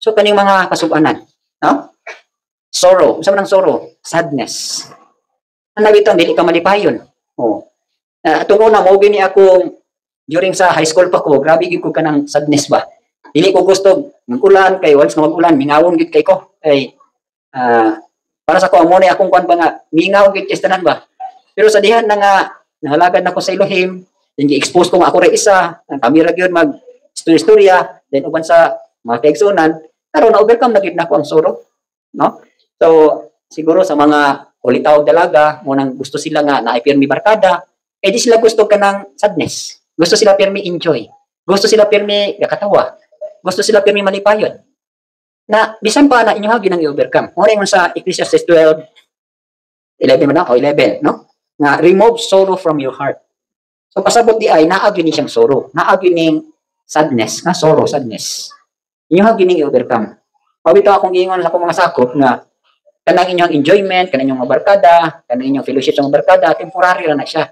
[SPEAKER 1] So kaning mga kasub-anan, no? Sorrow, unsa man ang sorrow? Sadness. Ano bitaw dili ka malipayon. Oh. Atong una mo gini ako during sa high school pa ko, grabe gid ko kanang sadness ba. Dili ko gusto mag-ulan kay once na mag-ulan mingawon gid kay ko. Kay para sa ko amo ni akong kuan ba nga mingaw gid kay tanan ba. Pero sa dihan na nga nahalagad nako sa Elohim, then gi-expose ko nga ako ra isa, ang kamera gyud mag istorya, then uban sa mga kaigsunan, karon na overcome na gid nako ang sorrow, no? So siguro sa mga ulitaw dalaga mo nang gusto sila nga naay pirmi barkada, di sila gusto kanang sadness. Gusto sila pirmi enjoy. Gusto sila pirmi gakatawa. Gusto sila pirmi malipayon. Na bisan pa na inyo hagi nang i-overcome. Mo rin sa Ecclesiastes 12:11 man o 11, no? Na remove sorrow from your heart. So pasabot di ay naagi ni siyang sorrow. Naagi ning sadness, nga sorrow, sadness. Inyo hagi ning i-overcome. Pabitaw akong giingon sa akong mga sakop na kanang inyong enjoyment, kanang inyong mga barkada, kanang inyong fellowship sa mga barkada, temporary lang na siya.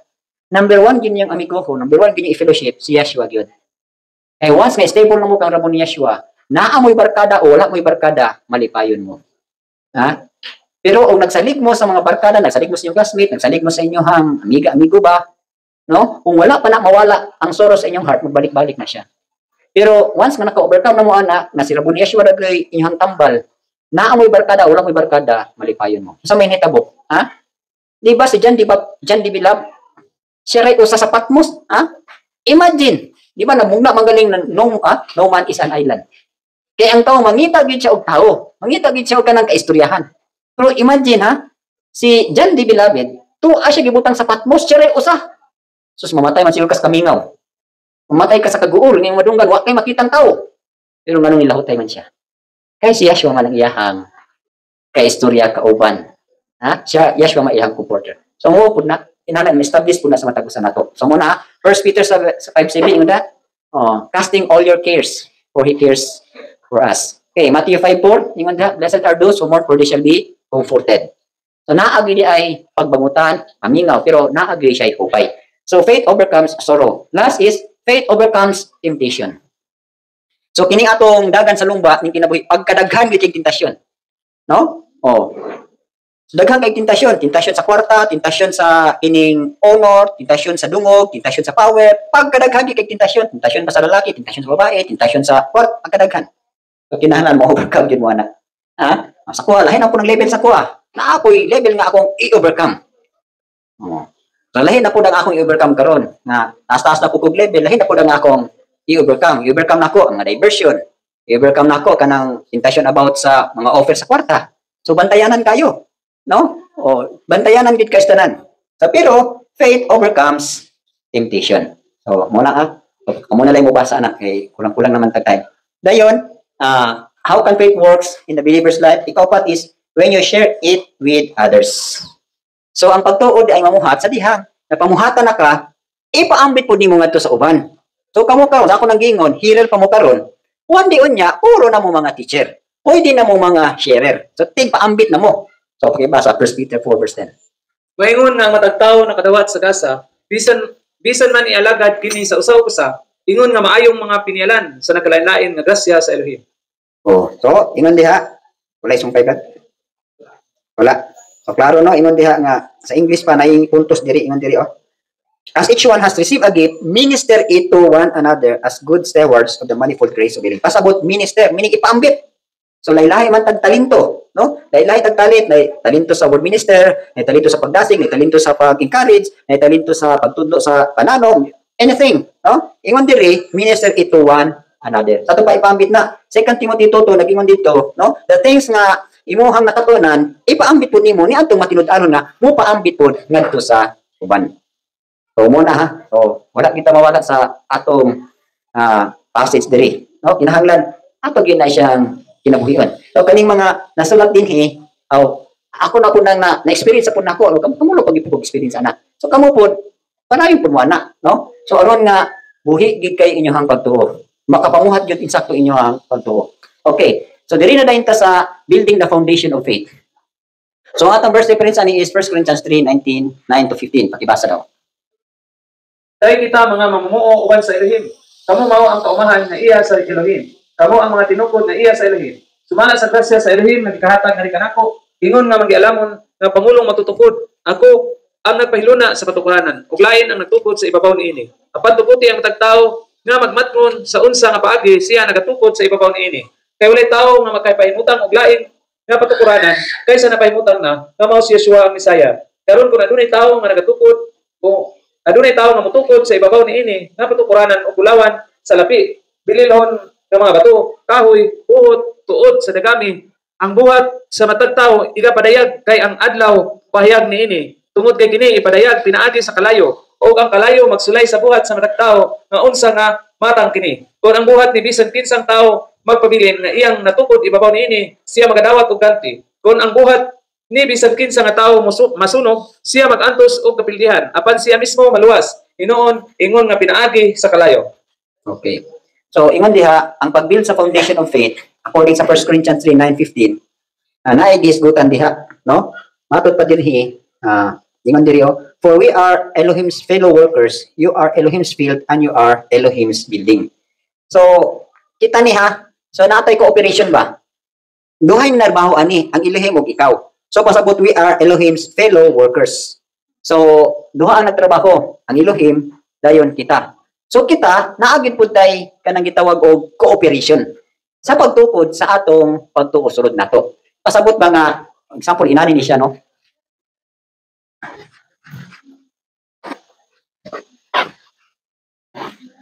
[SPEAKER 1] Number 1 gini yung amigo ko, number 1 gini i-fellowship, si Yeshua gyud. Eh once nga stable na mo kang ramo ni Yeshua, naa mo'y barkada o wala mo'y barkada, malipayon mo. Ha? Pero kung nagsalig mo sa mga barkada, nagsalig mo sa inyong classmate, nagsalig mo sa inyong amigo ba, no? Kung wala pa na mawala ang sorrow sa inyong heart, magbalik-balik na siya. Pero once nga naka-overcome na mo ana, na si Rabo ni Yeshua dagay inyong tambal, naa mo'y barkada o wala mo'y barkada, malipayon mo. Sa may hitabo, ha? Di ba si John di Bilab, siya ray usa sa Patmos, ha? Imagine, di ba namugna magaling na no man is an island. Kaya ang tao mangita gid siya og tao, mangita gid siya og kanang kaistoryahan. Pero imagine ha, si John the Beloved, tuwa siya gibutang sa Patmos, siya ray usa. Sus mamatay man si Lucas kamingaw. Mamatay ka sa kaguol ngayong madunggan, wa kay makitang tao. Pero nganong ilahutay man siya. Kay si Yeshua man ang iyahang kaistorya kauban. Ha? Siya Yeshua man iyahang comforter. So mo pud na inanan establish po na sa matagusan nato. So muna, 1 Peter 5:7 yung da. Casting all your cares, for He cares for us. Okay, Matthew 5:4 yung da. Blessed are those who mourn, for they shall be comforted. So naagi di ay pagbangutan, pamingaw, pero naagi siya ay hupay. So faith overcomes sorrow. Last is faith overcomes temptation. So kini atong dagan sa lumba ning kinabuhi pagkadaghan gyud kay tentasyon. No? Oh. Daghang kay tentasyon sa kwarta, tentasyon sa ining honor, tentasyon sa dungog, tentasyon sa power, pagkadaghan kay tentasyon pa sa lalaki, tentasyon sa babae, tentasyon sa kwarta, pagkadaghan. So kinahanglan mo overcome gyud mo ana. Ha? Sa kuha lahin ako ng level sa kuha. Na ako'y level nga akong i-overcome. Oh. So lahin na po ang akong i-overcome karon nga taas-taas na po kog level, lahin na po ang akong i-overcome. I-overcome na ko ang diversion. I-overcome na ko kanang tentasyon about sa mga offer sa kwarta. So bantayanan kayo. No? O, bantayanan gid kay tanan. So, pero, faith overcomes temptation. So, muna muna lang mo basa anak, kay kulang-kulang naman tag time. Dayon, how can faith works in the believer's life? Ikaw is when you share it with others. So, ang pagtuod ay mamuhat sa dihang. Napamuhatan na ka, ipaambit po ni mo ngadto sa uban. So, kamo karon ako nang gingon, hiral pa mo karon. One day unya, puro na mo mga teacher. Pwede na mo mga sharer. So, tig-paambit na mo. So, pakibasa 1 Peter 4:10.
[SPEAKER 2] Maingon nga matagtaw na kadawat sa gasa, bisan man ialagad kini sa usaw-usa, ingon nga maayong mga pinyalan sa nagkalain-lain nga grasya sa Elohim.
[SPEAKER 1] Oh, so ingon diha, wala sumpay ba? Wala. So klaro no, ingon diha nga sa English pa nay puntos diri ingon diri oh. As each one has received a gift, minister it to one another as good stewards of the manifold grace of God. Pasabot minister, meaning ipaambit. So lahi-lahi man tag talento, no? Lahi-lahi tag talent, talento sa word minister, may talento sa pagdasig, may talento sa pag-encourage, may talento sa pagtudlo sa pananom, anything, no? Ingon diri, minister it to one another. Sa to pa ipaambit na. 2 Timothy 2:2 nag-ingon dito, no? The things nga imuhang nakatunan, ipaambit po nimo ni adtong matinud-anon na mo paambit po ngadto sa uban. So muna ha. So wala kita mawala sa atong passage diri. No, kinahanglan ato gyud na siyang kinabuhian. So kaning mga nasulat dinhi, ako na po nang na-experience po nako, kamulo pag ipog-experience ana. So kamo po panayon po mo ana, no? So aron nga buhi gid kay inyong pagtuo. Makapamuhat gyud insakto inyong pagtuo. Okay. So diri na dayon ta sa building the foundation of faith. So atong verse reference ani is 1 Corinthians 3:9-15. Pakibasa daw.
[SPEAKER 2] Dahil kita mga mamumuo uban sa Elohim. Kamu mao ang kaumahan nga iya sa Elohim. Kamu ang mga tinukod nga iya sa Elohim. Sumala sa grasya sa Elohim nagkahatag nga kanako. Ingon nga magialamon nga pangulong matutukod. Ako ang nagpahiluna sa katukuhanan. Ug lain ang nagtukod sa ibabaw niini. Apan tukuti ang tagtao nga magmatngon sa unsa nga paagi siya nagatukod sa ibabaw niini. Kay walay tawo nga magkapahimutang og lain nga patukuhanan kaysa napahimutang na nga mao si Yeshua ang Misaya. Karon kun adunay tawo nga nagatukod o adunay tawo nga motukod sa ibabaw niini nga patukuranan o bulawan sa lapi, bililhon ng mga bato, kahoy, uhot, tuod sa dagami. Ang buhat sa matag tawo igapadayag kay ang adlaw pahayag niini. Tungod kay kini ipadayag pinaagi sa kalayo o ang kalayo magsulay sa buhat sa matag tawo nga unsa nga matang kini. Kung ang buhat ni bisan kinsang tawo magpabilin nga iyang natukod ibabaw niini, siya magadawat og ganti. Kung ang buhat ni bisan kinsa nga tawo masunog, siya magantos og kapildihan apan siya mismo maluwas. Hinuon ingon nga pinaagi sa kalayo. Okay. So ingon diha ang pagbuild sa foundation of faith according sa 1 Corinthians 3:9-15. Naay gisgutan diha, no? Matud pa dinhi, ingon diri for we are Elohim's fellow workers, you are Elohim's field and you are Elohim's building. So kita ni ha. So natay cooperation ba? Duhay minarbaho ani ang Elohim ug ikaw. So pasabot we are Elohim's fellow workers. So duha ang nagtrabaho, ang Elohim dayon kita. So kita naagid pud tay kanang gitawag og cooperation sa pagtukod sa atong pagtuo sulod nato. Pasabot ba nga example inani ni siya no?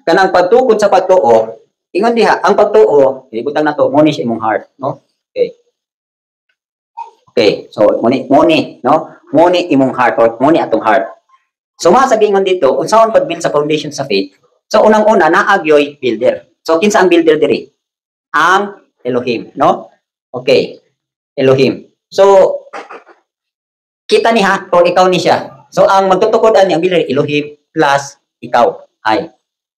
[SPEAKER 2] Kanang pagtukod sa pagtuo, ingon diha ang pagtuo, ibutang nato mo ni sa imong heart, no? Okay. Okay, so muni, no? Muni imong heart or muni atong heart. So masa gingon dito, unsaon pag-build sa foundation sa faith? So unang-una naagyoy builder. So kinsa ang builder diri? Ang Elohim, no? Okay. Elohim. So kita ni ha or ikaw ni siya. So ang magtutukod ani ang builder Elohim plus ikaw. Ay.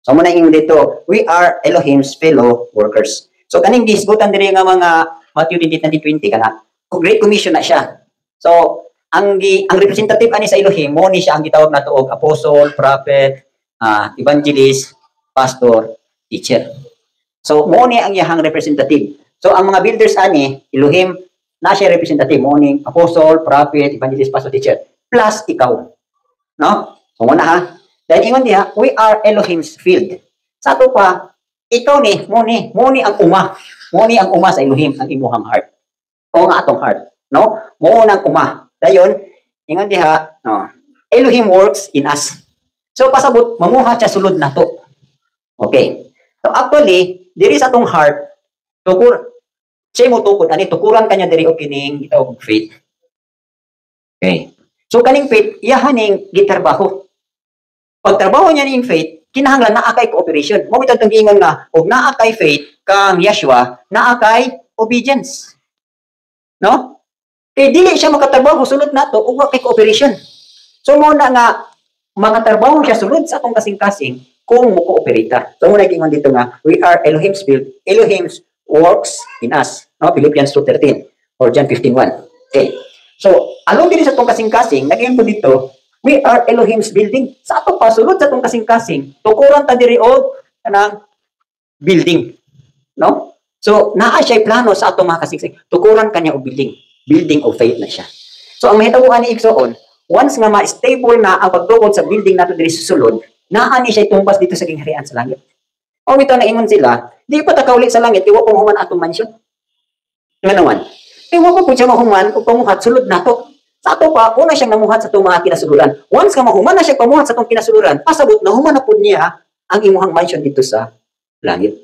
[SPEAKER 2] So muna ingon dito, we are Elohim's fellow workers. So kaning gisgutan diri nga mga Matthew 20:20 kana. Great Commission na siya. So, ang representative ani sa Elohim, mo ni siya ang gitawag nato og apostle, prophet, evangelist, pastor, teacher. So, mo ni ang iyang representative. So, ang mga builders ani, Elohim, na siya representative, mo ni apostle, prophet, evangelist, pastor, teacher, plus ikaw. No? So, muna ha. Dahil ingon diha, we are Elohim's field. Sa ato pa, ikaw ni, mo ni ang uma. Mo ni ang uma sa Elohim, ang imuhang heart. O nga atong heart, no? Mo nang uma. Dayon, ingon diha, no. Elohim works in us. So pasabot mamuhat siya sulod nato. Okay. So actually, diri sa atong heart, siya mo tukod ani tukuran kanya diri og kining gitawag faith. Okay. So kaning faith, iya haning gitrabaho. Pag trabaho niya ning faith, kinahanglan naa kay cooperation. Mo bitag tang ingon nga, og naa kay faith kang Yeshua, naa kay obedience. No? Kay dili siya makatrabaho sulod nato ug wa kay cooperation. So mo na nga makatrabaho siya sulod sa atong kasing-kasing kung mo-cooperate. So mo nag-ingon dito nga, we are Elohim's build, Elohim's works in us. No? Philippians 2:13 or John 15:1. Okay. So along din sa atong kasing-kasing, nag-ingon po dito, we are Elohim's building. Sa ato pa sulod sa atong kasing-kasing, tukuran ta diri og
[SPEAKER 1] kanang building, no? So naa siya plano sa atong mga kasiksik, tukuran kanya og building of faith na siya. So ang mahitabuan ni igsoon, once nga ma-stable na ang pagtukod sa building nato diri sa sulod, naa ni siya tumpas dito sa gingharian sa langit. O bitaw na ingon sila, di pa ta kaulit sa langit, iwa pong human atong mansion. Nga naman, iwa pa po siya mahuman o pamuhat sulod nato. Sa ato pa, una siyang namuhat sa itong mga kinasuluran. Once ka mahuman na siya pamuhat sa itong kinasuluran, pasabot na human na po niya ang imuhang mansion dito sa langit.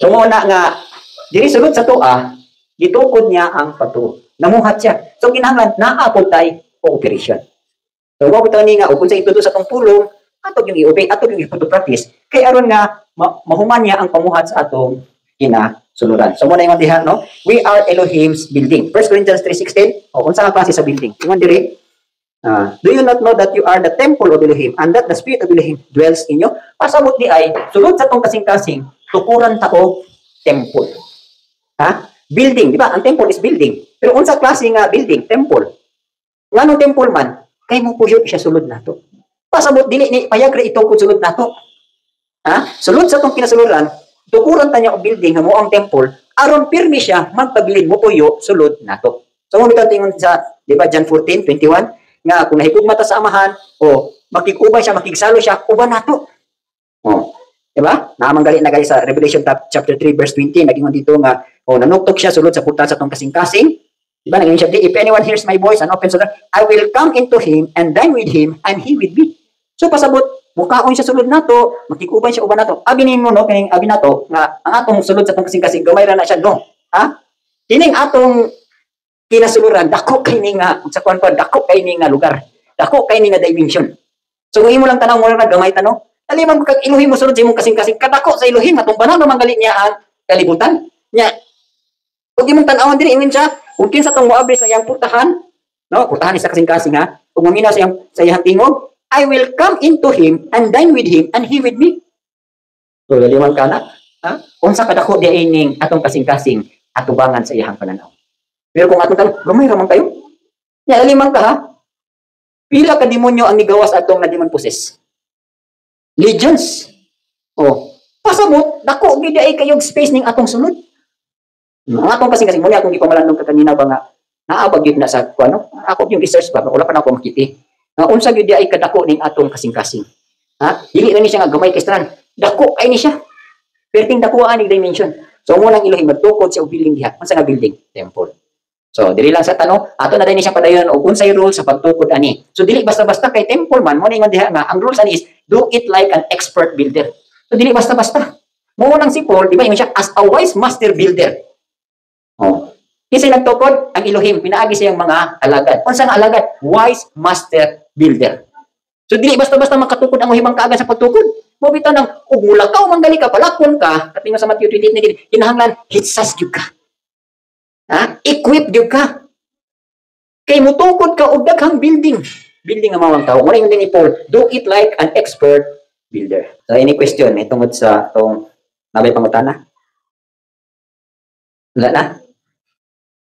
[SPEAKER 1] So muna nga, diri sulod sa toa, gitukod niya ang pagtuo. Namuhat siya. So kinahanglan, naapod tayo cooperation. So wag ito ni nga, kung sa ituto sa itong pulong, atog yung i-obey, atog yung i-practice, kaya aron nga, mahuman niya ang pamuhat sa atong kinasuluran. So muna yung diha, no? We are Elohim's building. 1 Corinthians 3:16, o kung saan klase sa building. Ingon diri, do you not know that you are the temple of Elohim and that the Spirit of Elohim dwells in you? Pasabot di ay, sulod sa itong kasing-kasing, tukuran ta og temple. Ha? Building, di ba? Ang temple is building. Pero unsa klase nga building? Temple. Nganong temple man? Kay mo puyo siya sulod nato. Pasabot dili ni payag ra ito kung sulod nato. Ha? Sulod sa itong kinasuluran, tukuran ta niya og building nga mo ang temple, aron pirmi siya magpabilin mo puyo sulod nato. So mo bitaw tingon sa, di ba, John 14:21, nga kung nahigugma ta sa amahan o makikubay siya, makigsalo siya, uban nato. Oh, di ba? Naamang gali na gali sa Revelation chapter 3 verse 20, nagingon dito nga nanuktok siya sulod sa portal sa tong kasing-kasing. Di ba? Naging siya, if anyone hears my voice and opens the door, I will come into him and dine with him and he with me. So pasabot, mukaon siya sulod nato, makikubay siya uban nato. Abi nimo no, kining abi nato nga ang atong sulod sa tong kasing-kasing gamay ra na siya, no. Ha? Kining atong kinasuluran, dako kay ni nga sa kuan dako kay ni nga lugar. Dako kay ni nga dimension. So kung imo lang tanaw mo ra gamay tanong, aliman mo kag Elohim mo sulod sa imong kasing-kasing, kadako sa Elohim atong banaw man gali niya ang kalibutan. Nya ug imong tan-awon diri ingon siya, kung kinsa tong moabri sa iyang purtahan, no, purtahan sa kasing-kasing ha, ug maminaw sa iyang tingog, I will come into him and dine with him and he with me. So, laliman ka na. Ha? Unsa kadako di ining atong kasing-kasing atubangan sa iyang pananaw. Pero kung atong tanong, gamay raman kayo. Ya, laliman ka ha. Pila ka demonyo ang nigawas atong na demon possess? Legions. Oh, pasabot, dako gid ay kayog space ning atong sulod. Ang atong kasing-kasing mo ni akong gipamalandong kanina ba nga naabag gyud na sa kuno. Ako yung research ba, wala pa na ako makiti. Nga unsa gyud ay kadako ning atong kasing-kasing. Ha? Dili na ni siya nga gamay kay strand. Dako ay ni siya. Perting dako ani dimension. So mo nang Elohim magtukod sa building diha. Unsa nga building? Temple. So dili lang sa tanong, ato na din siya padayon og unsay rule sa pagtukod ani. So dili basta-basta kay temple man mo ningon diha nga ang rules ani is do it like an expert builder. So dili basta-basta. Mo nang si Paul, di ba ingon siya as a wise master builder. Oh. Kasi nagtukod ang Elohim, pinaagi siyang mga alagad. Unsa nga alagad? Wise master builder. So dili basta-basta makatukod ang uhimang kaagad sa pagtukod. Mo bitaw nang ug mulakaw manggali ka, palakon ka, katinga sa Matthew 28 ni kinahanglan hitsas gyud ka. Ha? Equip gyud ka. Kay mutukod ka og daghang building. Building ang mawang tao. Mo ingon din ni Paul, do it like an expert builder. So any question may tungod sa tong nabay pangutana? Wala na?